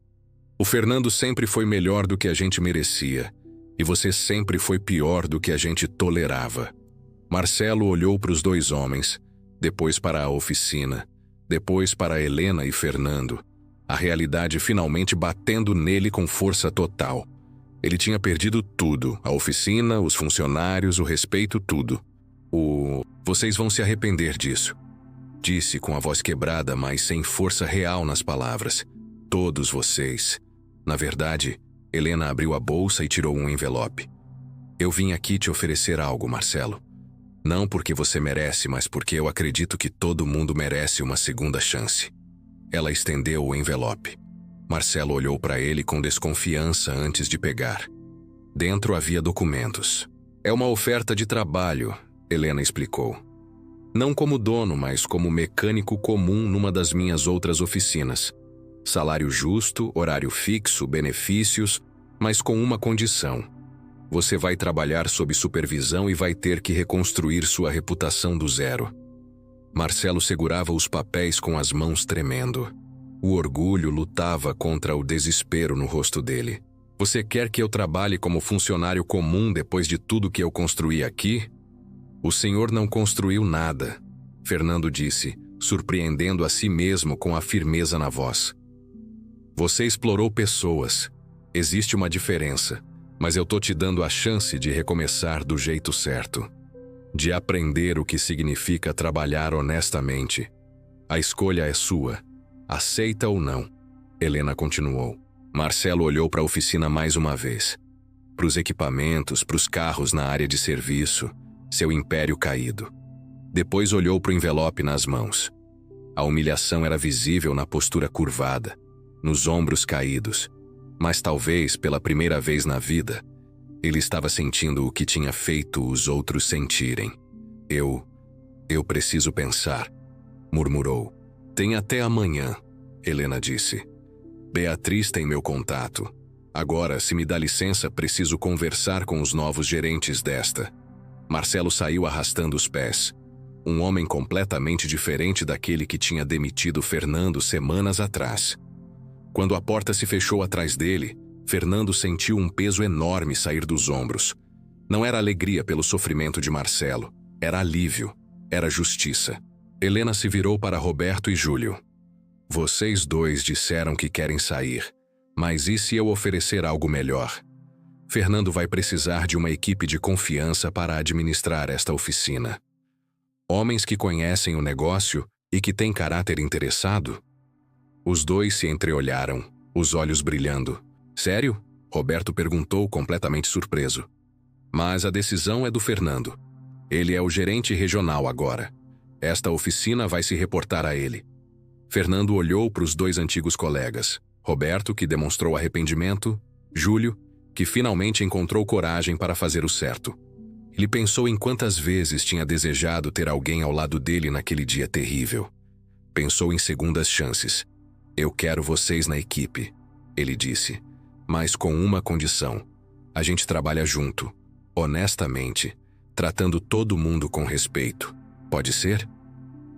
O Fernando sempre foi melhor do que a gente merecia, e você sempre foi pior do que a gente tolerava. Marcelo olhou para os 2 homens, depois para a oficina, depois para Helena e Fernando, a realidade finalmente batendo nele com força total. Ele tinha perdido tudo, a oficina, os funcionários, o respeito, tudo. Vocês vão se arrepender disso, disse com a voz quebrada, mas sem força real nas palavras. Todos vocês. Na verdade, Helena abriu a bolsa e tirou um envelope. Eu vim aqui te oferecer algo, Marcelo. Não porque você merece, mas porque eu acredito que todo mundo merece uma segunda chance. Ela estendeu o envelope. Marcelo olhou para ele com desconfiança antes de pegar. Dentro havia documentos. É uma oferta de trabalho, Helena explicou. Não como dono, mas como mecânico comum numa das minhas outras oficinas. Salário justo, horário fixo, benefícios, mas com uma condição. Você vai trabalhar sob supervisão e vai ter que reconstruir sua reputação do zero. Marcelo segurava os papéis com as mãos tremendo. O orgulho lutava contra o desespero no rosto dele. Você quer que eu trabalhe como funcionário comum depois de tudo que eu construí aqui? O senhor não construiu nada, Fernando disse, surpreendendo a si mesmo com a firmeza na voz. Você explorou pessoas. Existe uma diferença. Mas eu tô te dando a chance de recomeçar do jeito certo. De aprender o que significa trabalhar honestamente. A escolha é sua. Aceita ou não? Helena continuou. Marcelo olhou para a oficina mais uma vez. Para os equipamentos, para os carros na área de serviço. Seu império caído. Depois olhou para o envelope nas mãos. A humilhação era visível na postura curvada, nos ombros caídos. Mas talvez, pela primeira vez na vida, ele estava sentindo o que tinha feito os outros sentirem. Eu preciso pensar, murmurou. Tem até amanhã, Helena disse. Beatriz tem meu contato. Agora, se me dá licença, preciso conversar com os novos gerentes desta. Marcelo saiu arrastando os pés. um homem completamente diferente daquele que tinha demitido Fernando semanas atrás. Quando a porta se fechou atrás dele, Fernando sentiu um peso enorme sair dos ombros. Não era alegria pelo sofrimento de Marcelo, era alívio, era justiça. Helena se virou para Roberto e Júlio. Vocês dois disseram que querem sair, mas e se eu oferecer algo melhor? Fernando vai precisar de uma equipe de confiança para administrar esta oficina. Homens que conhecem o negócio e que têm caráter interessado? Os dois se entreolharam, os olhos brilhando. Sério? Roberto perguntou, completamente surpreso. Mas a decisão é do Fernando. Ele é o gerente regional agora. Esta oficina vai se reportar a ele. Fernando olhou para os dois antigos colegas. Roberto, que demonstrou arrependimento. Júlio, que finalmente encontrou coragem para fazer o certo. Ele pensou em quantas vezes tinha desejado ter alguém ao lado dele naquele dia terrível. Pensou em segundas chances. Eu quero vocês na equipe, ele disse. Mas com uma condição. A gente trabalha junto, honestamente, tratando todo mundo com respeito. Pode ser?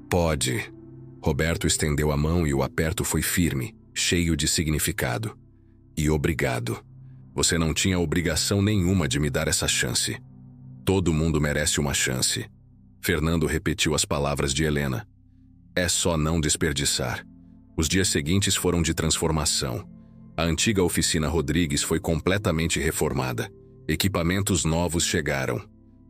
Pode. Roberto estendeu a mão e o aperto foi firme, cheio de significado. E obrigado. Você não tinha obrigação nenhuma de me dar essa chance. Todo mundo merece uma chance. Fernando repetiu as palavras de Helena. É só não desperdiçar. Os dias seguintes foram de transformação. A antiga oficina Rodrigues foi completamente reformada. Equipamentos novos chegaram.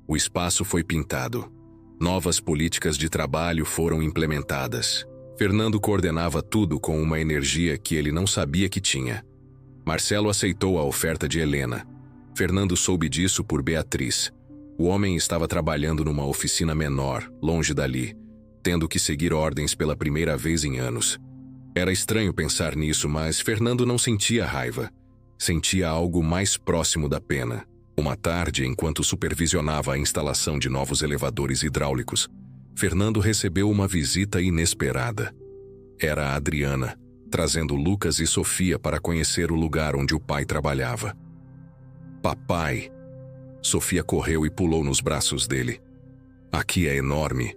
O espaço foi pintado. Novas políticas de trabalho foram implementadas. Fernando coordenava tudo com uma energia que ele não sabia que tinha. Marcelo aceitou a oferta de Helena. Fernando soube disso por Beatriz. O homem estava trabalhando numa oficina menor, longe dali, tendo que seguir ordens pela primeira vez em anos. Era estranho pensar nisso, mas Fernando não sentia raiva. Sentia algo mais próximo da pena. Uma tarde, enquanto supervisionava a instalação de novos elevadores hidráulicos, Fernando recebeu uma visita inesperada. Era a Adriana, trazendo Lucas e Sofia para conhecer o lugar onde o pai trabalhava. Papai! Sofia correu e pulou nos braços dele. Aqui é enorme.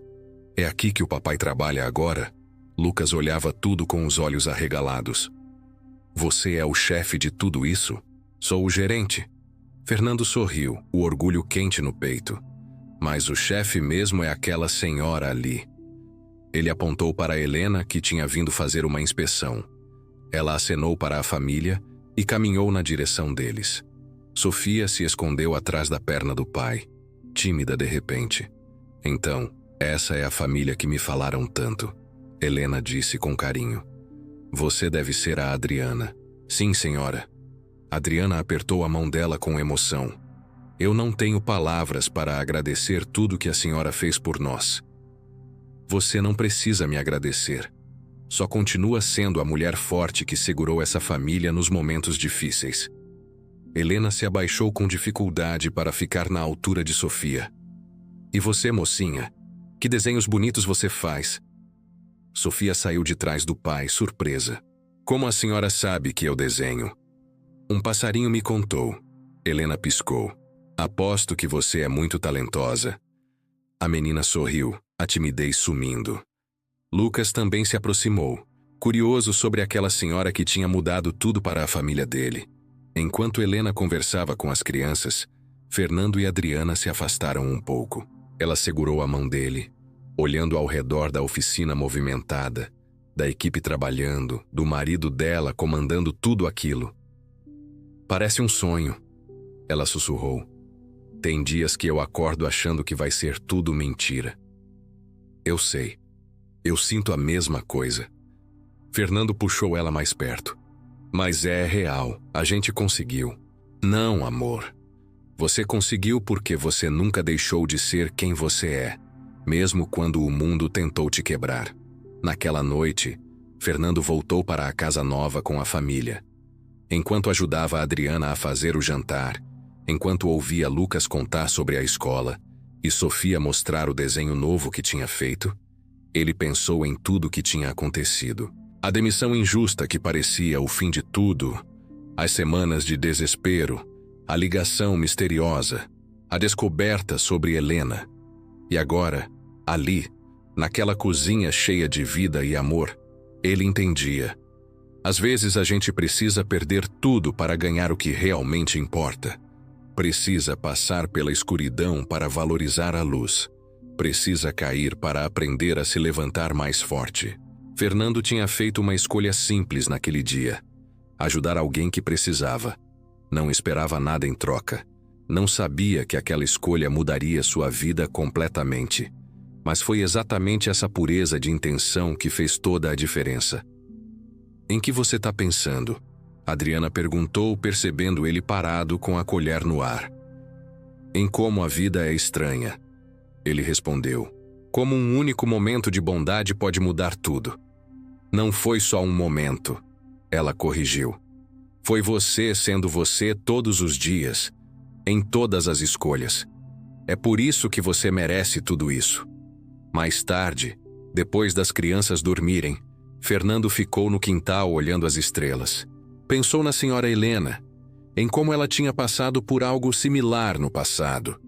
É aqui que o papai trabalha agora? Lucas olhava tudo com os olhos arregalados. Você é o chefe de tudo isso? Sou o gerente. Fernando sorriu, o orgulho quente no peito. Mas o chefe mesmo é aquela senhora ali. Ele apontou para Helena, que tinha vindo fazer uma inspeção. Ela acenou para a família e caminhou na direção deles. Sofia se escondeu atrás da perna do pai, tímida de repente. Então, essa é a família que me falaram tanto, Helena disse com carinho. Você deve ser a Adriana. Sim, senhora. Adriana apertou a mão dela com emoção. Eu não tenho palavras para agradecer tudo que a senhora fez por nós. Você não precisa me agradecer. Só continua sendo a mulher forte que segurou essa família nos momentos difíceis. Helena se abaixou com dificuldade para ficar na altura de Sofia. E você, mocinha? Que desenhos bonitos você faz? Sofia saiu de trás do pai, surpresa. Como a senhora sabe que eu desenho? Um passarinho me contou. Helena piscou. Aposto que você é muito talentosa. A menina sorriu, a timidez sumindo. Lucas também se aproximou, curioso sobre aquela senhora que tinha mudado tudo para a família dele. Enquanto Helena conversava com as crianças, Fernando e Adriana se afastaram um pouco. Ela segurou a mão dele, olhando ao redor da oficina movimentada, da equipe trabalhando, do marido dela comandando tudo aquilo. Parece um sonho, ela sussurrou. Tem dias que eu acordo achando que vai ser tudo mentira. Eu sei. Eu sinto a mesma coisa. Fernando puxou ela mais perto. Mas é real, a gente conseguiu. Não, amor. Você conseguiu porque você nunca deixou de ser quem você é, mesmo quando o mundo tentou te quebrar. Naquela noite, Fernando voltou para a casa nova com a família. Enquanto ajudava a Adriana a fazer o jantar, enquanto ouvia Lucas contar sobre a escola e Sofia mostrar o desenho novo que tinha feito, ele pensou em tudo que tinha acontecido. A demissão injusta que parecia o fim de tudo, as semanas de desespero, a ligação misteriosa, a descoberta sobre Helena. E agora, Ali, naquela cozinha cheia de vida e amor, ele entendia. Às vezes a gente precisa perder tudo para ganhar o que realmente importa. Precisa passar pela escuridão para valorizar a luz. Precisa cair para aprender a se levantar mais forte. Fernando tinha feito uma escolha simples naquele dia: ajudar alguém que precisava. Não esperava nada em troca. Não sabia que aquela escolha mudaria sua vida completamente. Mas foi exatamente essa pureza de intenção que fez toda a diferença. Em que você está pensando? Adriana perguntou, percebendo ele parado com a colher no ar. Em como a vida é estranha. Ele respondeu. Como um único momento de bondade pode mudar tudo. Não foi só um momento. Ela corrigiu. Foi você sendo você todos os dias, em todas as escolhas. É por isso que você merece tudo isso. Mais tarde, depois das crianças dormirem, Fernando ficou no quintal olhando as estrelas. Pensou na senhora Helena, em como ela tinha passado por algo similar no passado,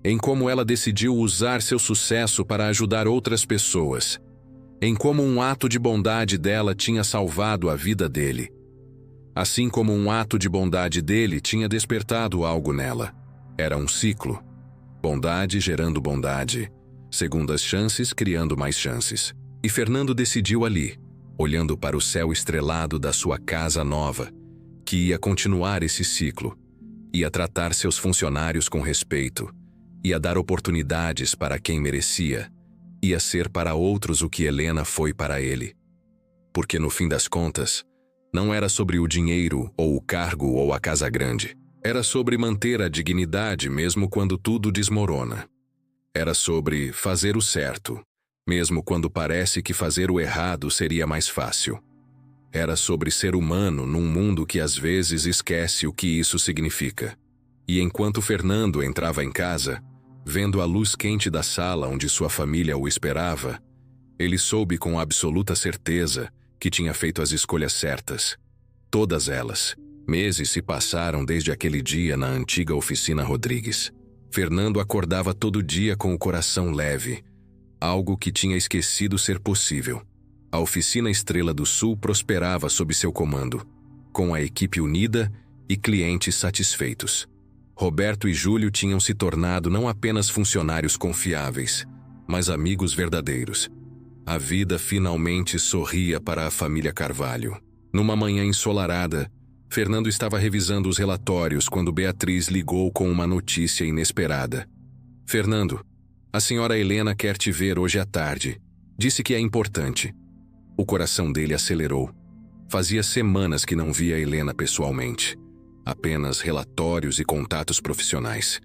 em como ela decidiu usar seu sucesso para ajudar outras pessoas, em como um ato de bondade dela tinha salvado a vida dele, assim como um ato de bondade dele tinha despertado algo nela. Era um ciclo. Bondade gerando bondade, segundas chances criando mais chances. E Fernando decidiu ali, olhando para o céu estrelado da sua casa nova, que ia continuar esse ciclo, ia tratar seus funcionários com respeito, ia dar oportunidades para quem merecia, ia ser para outros o que Helena foi para ele. Porque no fim das contas, não era sobre o dinheiro ou o cargo ou a casa grande. Era sobre manter a dignidade mesmo quando tudo desmorona. Era sobre fazer o certo, mesmo quando parece que fazer o errado seria mais fácil. Era sobre ser humano num mundo que às vezes esquece o que isso significa. E enquanto Fernando entrava em casa, vendo a luz quente da sala onde sua família o esperava, ele soube com absoluta certeza que tinha feito as escolhas certas. Todas elas. Meses se passaram desde aquele dia na antiga oficina Rodrigues. Fernando acordava todo dia com o coração leve, algo que tinha esquecido ser possível. A oficina Estrela do Sul prosperava sob seu comando, com a equipe unida e clientes satisfeitos. Roberto e Júlio tinham se tornado não apenas funcionários confiáveis, mas amigos verdadeiros. A vida finalmente sorria para a família Carvalho. Numa manhã ensolarada, Fernando estava revisando os relatórios quando Beatriz ligou com uma notícia inesperada. Fernando, a senhora Helena quer te ver hoje à tarde. Disse que é importante. O coração dele acelerou. Fazia semanas que não via Helena pessoalmente. Apenas relatórios e contatos profissionais.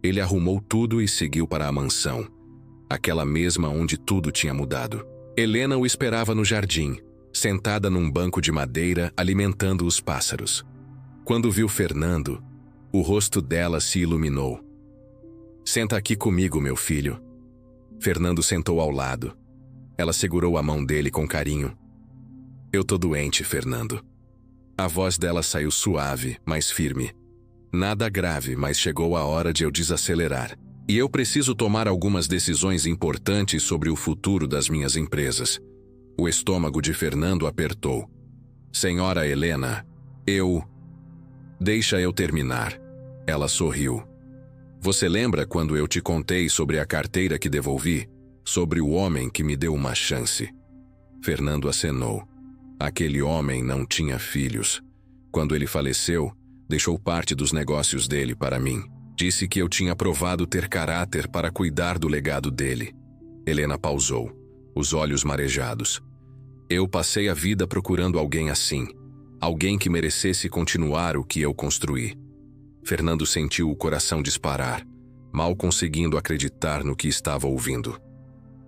Ele arrumou tudo e seguiu para a mansão. Aquela mesma onde tudo tinha mudado. Helena o esperava no jardim, sentada num banco de madeira alimentando os pássaros. Quando viu Fernando, o rosto dela se iluminou. Senta aqui comigo, meu filho. Fernando sentou ao lado. Ela segurou a mão dele com carinho. Eu tô doente, Fernando. A voz dela saiu suave, mas firme. Nada grave, mas chegou a hora de eu desacelerar. E eu preciso tomar algumas decisões importantes sobre o futuro das minhas empresas. O estômago de Fernando apertou. Senhora Helena, Deixa eu terminar. Ela sorriu. Você lembra quando eu te contei sobre a carteira que devolvi? Sobre o homem que me deu uma chance? Fernando acenou. Aquele homem não tinha filhos. Quando ele faleceu, deixou parte dos negócios dele para mim. Disse que eu tinha provado ter caráter para cuidar do legado dele. Helena pausou, os olhos marejados. Eu passei a vida procurando alguém assim. Alguém que merecesse continuar o que eu construí. Fernando sentiu o coração disparar, mal conseguindo acreditar no que estava ouvindo.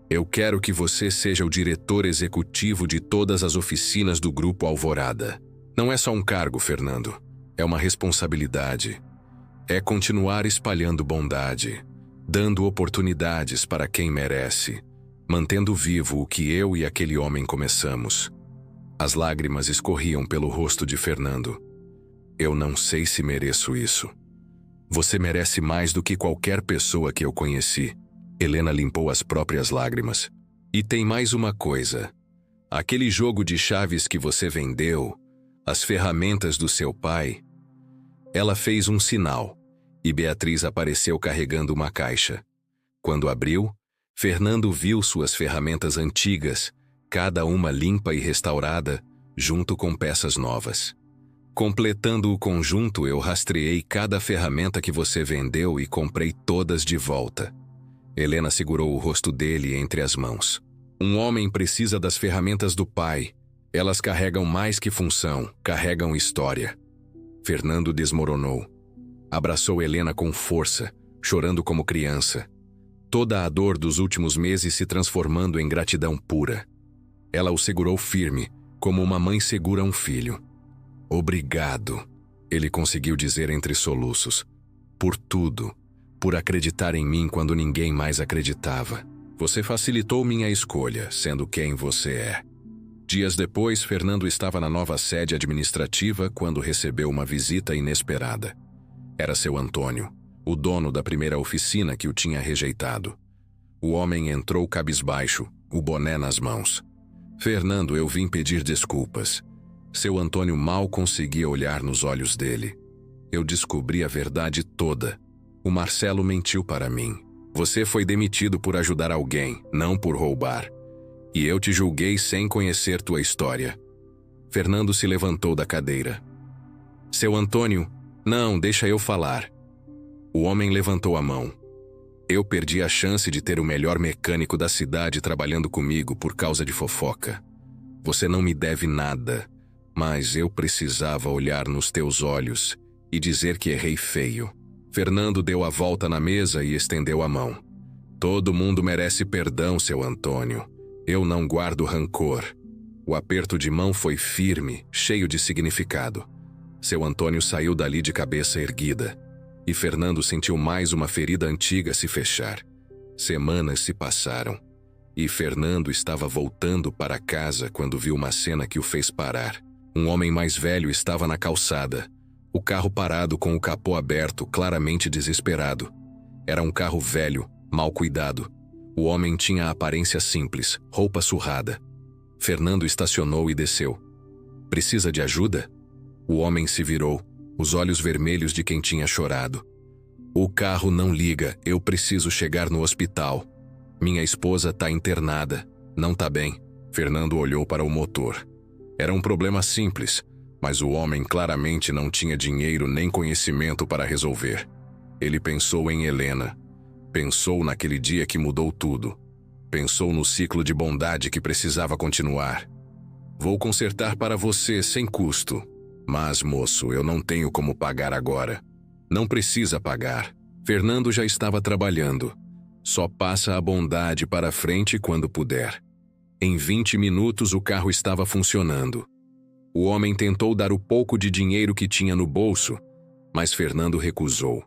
Eu quero que você seja o diretor executivo de todas as oficinas do Grupo Alvorada. Não é só um cargo, Fernando. É uma responsabilidade. É continuar espalhando bondade, dando oportunidades para quem merece, mantendo vivo o que eu e aquele homem começamos. As lágrimas escorriam pelo rosto de Fernando. Eu não sei se mereço isso. Você merece mais do que qualquer pessoa que eu conheci. Helena limpou as próprias lágrimas. E tem mais uma coisa. Aquele jogo de chaves que você vendeu, as ferramentas do seu pai. Ela fez um sinal, e Beatriz apareceu carregando uma caixa. Quando abriu, Fernando viu suas ferramentas antigas, cada uma limpa e restaurada, junto com peças novas. Completando o conjunto, eu rastreei cada ferramenta que você vendeu e comprei todas de volta. Helena segurou o rosto dele entre as mãos. Um homem precisa das ferramentas do pai. Elas carregam mais que função, carregam história. Fernando desmoronou. Abraçou Helena com força, chorando como criança. Toda a dor dos últimos meses se transformando em gratidão pura. Ela o segurou firme, como uma mãe segura um filho. Obrigado, ele conseguiu dizer entre soluços. Por tudo, por acreditar em mim quando ninguém mais acreditava. Você facilitou minha escolha, sendo quem você é. Dias depois, Fernando estava na nova sede administrativa quando recebeu uma visita inesperada. Era seu Antônio, o dono da primeira oficina que o tinha rejeitado. O homem entrou cabisbaixo, o boné nas mãos. Fernando, eu vim pedir desculpas. Seu Antônio mal conseguia olhar nos olhos dele. Eu descobri a verdade toda. O Marcelo mentiu para mim. Você foi demitido por ajudar alguém, não por roubar. E eu te julguei sem conhecer tua história. Fernando se levantou da cadeira. Seu Antônio, não, deixa eu falar. O homem levantou a mão. Eu perdi a chance de ter o melhor mecânico da cidade trabalhando comigo por causa de fofoca. Você não me deve nada. Mas eu precisava olhar nos teus olhos e dizer que errei feio. Fernando deu a volta na mesa e estendeu a mão. Todo mundo merece perdão, seu Antônio. Eu não guardo rancor. O aperto de mão foi firme, cheio de significado. Seu Antônio saiu dali de cabeça erguida. E Fernando sentiu mais uma ferida antiga se fechar. Semanas se passaram. E Fernando estava voltando para casa quando viu uma cena que o fez parar. Um homem mais velho estava na calçada, o carro parado com o capô aberto, claramente desesperado. Era um carro velho, mal cuidado. O homem tinha a aparência simples, roupa surrada. Fernando estacionou e desceu. Precisa de ajuda? O homem se virou, os olhos vermelhos de quem tinha chorado. O carro não liga, eu preciso chegar no hospital. Minha esposa tá internada, não tá bem. Fernando olhou para o motor. Era um problema simples, mas o homem claramente não tinha dinheiro nem conhecimento para resolver. Ele pensou em Helena. Pensou naquele dia que mudou tudo. Pensou no ciclo de bondade que precisava continuar. Vou consertar para você sem custo. Mas, moço, eu não tenho como pagar agora. Não precisa pagar. Fernando já estava trabalhando. Só passa a bondade para frente quando puder. Em 20 minutos o carro estava funcionando. O homem tentou dar o pouco de dinheiro que tinha no bolso, mas Fernando recusou.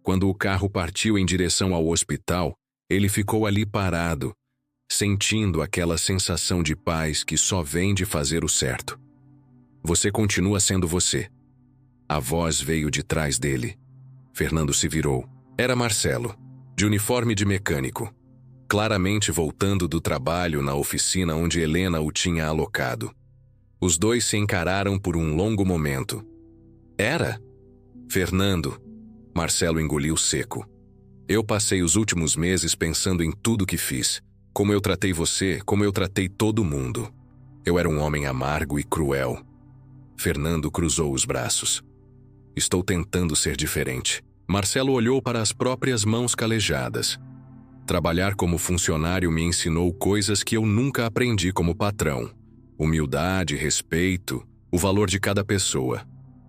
Quando o carro partiu em direção ao hospital, ele ficou ali parado, sentindo aquela sensação de paz que só vem de fazer o certo. Você continua sendo você. A voz veio de trás dele. Fernando se virou. Era Marcelo, de uniforme de mecânico. Claramente voltando do trabalho na oficina onde Helena o tinha alocado. Os dois se encararam por um longo momento. Era? Fernando. Marcelo engoliu seco. Eu passei os últimos meses pensando em tudo que fiz. Como eu tratei você, como eu tratei todo mundo. Eu era um homem amargo e cruel. Fernando cruzou os braços. Estou tentando ser diferente. Marcelo olhou para as próprias mãos calejadas. Trabalhar como funcionário me ensinou coisas que eu nunca aprendi como patrão. Humildade, respeito, o valor de cada pessoa.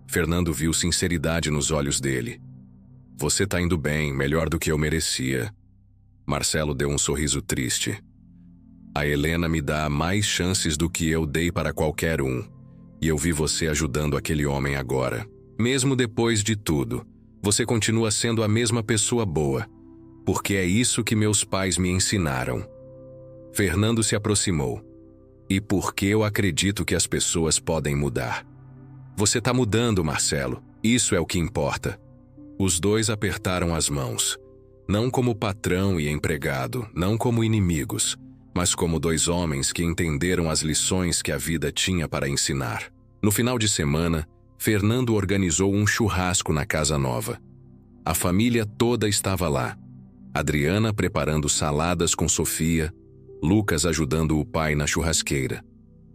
Fernando viu sinceridade nos olhos dele. Você tá indo bem, melhor do que eu merecia. Marcelo deu um sorriso triste. A Helena me dá mais chances do que eu dei para qualquer um. E eu vi você ajudando aquele homem agora. Mesmo depois de tudo, você continua sendo a mesma pessoa boa. Porque é isso que meus pais me ensinaram. Fernando se aproximou. E porque eu acredito que as pessoas podem mudar. Você tá mudando, Marcelo. Isso é o que importa. Os dois apertaram as mãos. Não como patrão e empregado, não como inimigos, mas como dois homens que entenderam as lições que a vida tinha para ensinar. No final de semana, Fernando organizou um churrasco na casa nova. A família toda estava lá. Adriana preparando saladas com Sofia, Lucas ajudando o pai na churrasqueira.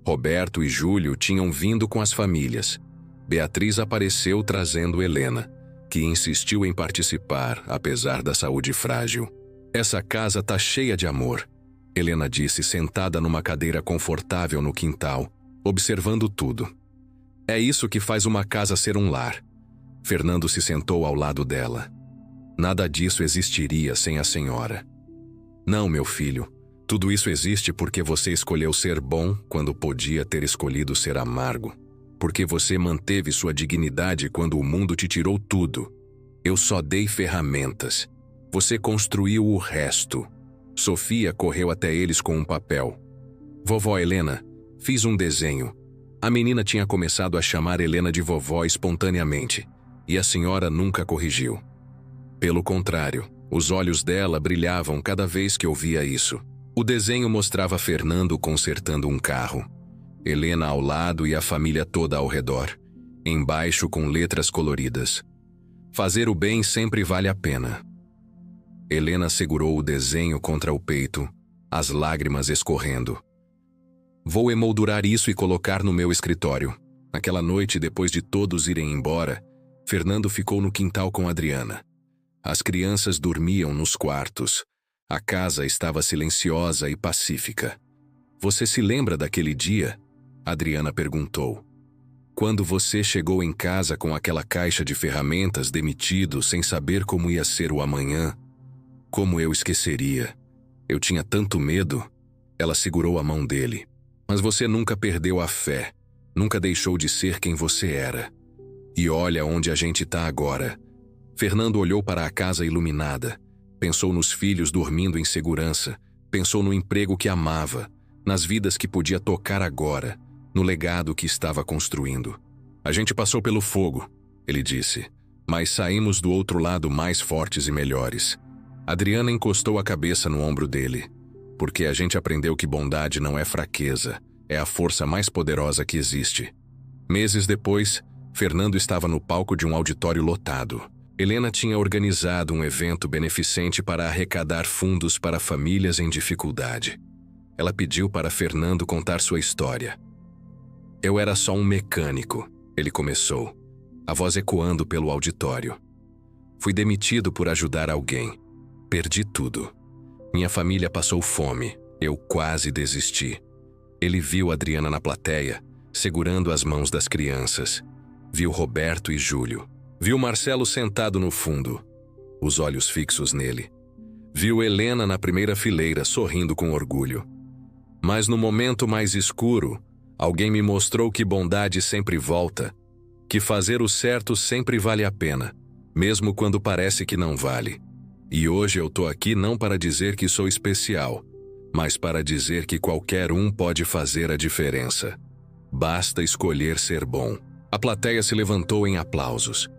Roberto e Júlio tinham vindo com as famílias. Beatriz apareceu trazendo Helena, que insistiu em participar, apesar da saúde frágil. "Essa casa tá cheia de amor", Helena disse, sentada numa cadeira confortável no quintal, observando tudo. "É isso que faz uma casa ser um lar." Fernando se sentou ao lado dela. "Nada disso existiria sem a senhora." "Não, meu filho. Tudo isso existe porque você escolheu ser bom quando podia ter escolhido ser amargo. Porque você manteve sua dignidade quando o mundo te tirou tudo. Eu só dei ferramentas. Você construiu o resto." Sofia correu até eles com um papel. "Vovó Helena, fiz um desenho." A menina tinha começado a chamar Helena de vovó espontaneamente, e a senhora nunca corrigiu. Pelo contrário, os olhos dela brilhavam cada vez que ouvia isso. O desenho mostrava Fernando consertando um carro, Helena ao lado e a família toda ao redor, embaixo com letras coloridas. "Fazer o bem sempre vale a pena." Helena segurou o desenho contra o peito, as lágrimas escorrendo. "Vou emoldurar isso e colocar no meu escritório." Naquela noite, depois de todos irem embora, Fernando ficou no quintal com Adriana. As crianças dormiam nos quartos. A casa estava silenciosa e pacífica. "Você se lembra daquele dia?" Adriana perguntou. "Quando você chegou em casa com aquela caixa de ferramentas, demitido, sem saber como ia ser o amanhã?" "Como eu esqueceria? Eu tinha tanto medo." Ela segurou a mão dele. "Mas você nunca perdeu a fé. Nunca deixou de ser quem você era. E olha onde a gente tá agora." Fernando olhou para a casa iluminada. Pensou nos filhos dormindo em segurança. Pensou no emprego que amava, nas vidas que podia tocar agora, no legado que estava construindo. "A gente passou pelo fogo", ele disse, "mas saímos do outro lado mais fortes e melhores." Adriana encostou a cabeça no ombro dele. "Porque a gente aprendeu que bondade não é fraqueza, é a força mais poderosa que existe." Meses depois, Fernando estava no palco de um auditório lotado. Helena tinha organizado um evento beneficente para arrecadar fundos para famílias em dificuldade. Ela pediu para Fernando contar sua história. "Eu era só um mecânico", ele começou, a voz ecoando pelo auditório. "Fui demitido por ajudar alguém. Perdi tudo. Minha família passou fome. Eu quase desisti." Ele viu Adriana na plateia, segurando as mãos das crianças. Viu Roberto e Júlio. Viu Marcelo sentado no fundo, os olhos fixos nele. Viu Helena na primeira fileira, sorrindo com orgulho. Mas no momento mais escuro, alguém me mostrou que bondade sempre volta, que fazer o certo sempre vale a pena, mesmo quando parece que não vale. E hoje eu tô aqui não para dizer que sou especial, mas para dizer que qualquer um pode fazer a diferença. Basta escolher ser bom." A plateia se levantou em aplausos.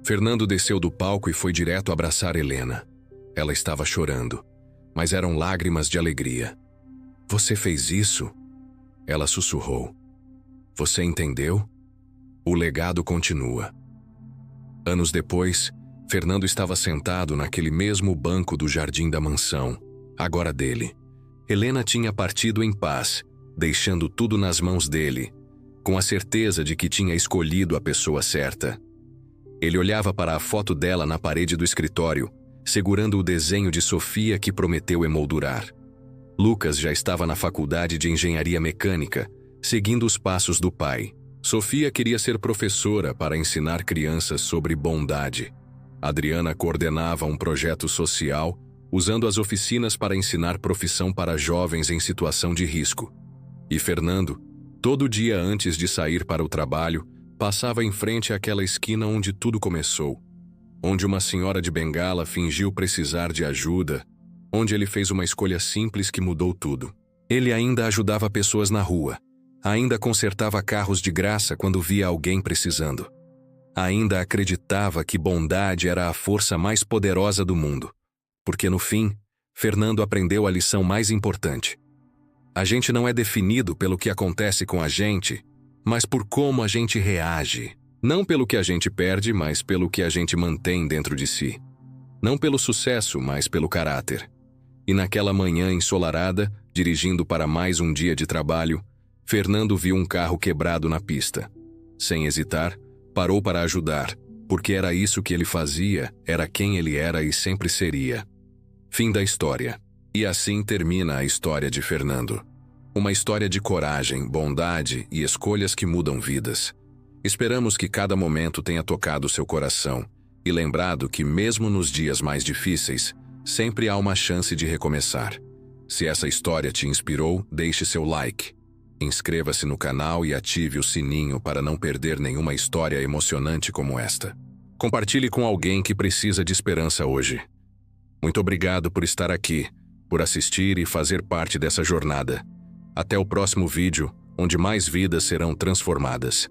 Fernando desceu do palco e foi direto abraçar Helena. Ela estava chorando, mas eram lágrimas de alegria. "Você fez isso?" Ela sussurrou. "Você entendeu? O legado continua." Anos depois, Fernando estava sentado naquele mesmo banco do jardim da mansão, agora dele. Helena tinha partido em paz, deixando tudo nas mãos dele, com a certeza de que tinha escolhido a pessoa certa. Ele olhava para a foto dela na parede do escritório, segurando o desenho de Sofia que prometeu emoldurar. Lucas já estava na faculdade de engenharia mecânica, seguindo os passos do pai. Sofia queria ser professora para ensinar crianças sobre bondade. Adriana coordenava um projeto social, usando as oficinas para ensinar profissão para jovens em situação de risco. E Fernando, todo dia antes de sair para o trabalho, passava em frente àquela esquina onde tudo começou, onde uma senhora de bengala fingiu precisar de ajuda, onde ele fez uma escolha simples que mudou tudo. Ele ainda ajudava pessoas na rua, ainda consertava carros de graça quando via alguém precisando. Ainda acreditava que bondade era a força mais poderosa do mundo. porque no fim, Fernando aprendeu a lição mais importante. A gente não é definido pelo que acontece com a gente, mas por como a gente reage. Não pelo que a gente perde, mas pelo que a gente mantém dentro de si. Não pelo sucesso, mas pelo caráter. E naquela manhã ensolarada, dirigindo para mais um dia de trabalho, Fernando viu um carro quebrado na pista. Sem hesitar, parou para ajudar, porque era isso que ele fazia, era quem ele era e sempre seria. Fim da história. E assim termina a história de Fernando. Uma história de coragem, bondade e escolhas que mudam vidas. Esperamos que cada momento tenha tocado seu coração e lembrado que, mesmo nos dias mais difíceis, sempre há uma chance de recomeçar. Se essa história te inspirou, deixe seu like. Inscreva-se no canal e ative o sininho para não perder nenhuma história emocionante como esta. Compartilhe com alguém que precisa de esperança hoje. Muito obrigado por estar aqui, por assistir e fazer parte dessa jornada. Até o próximo vídeo, onde mais vidas serão transformadas.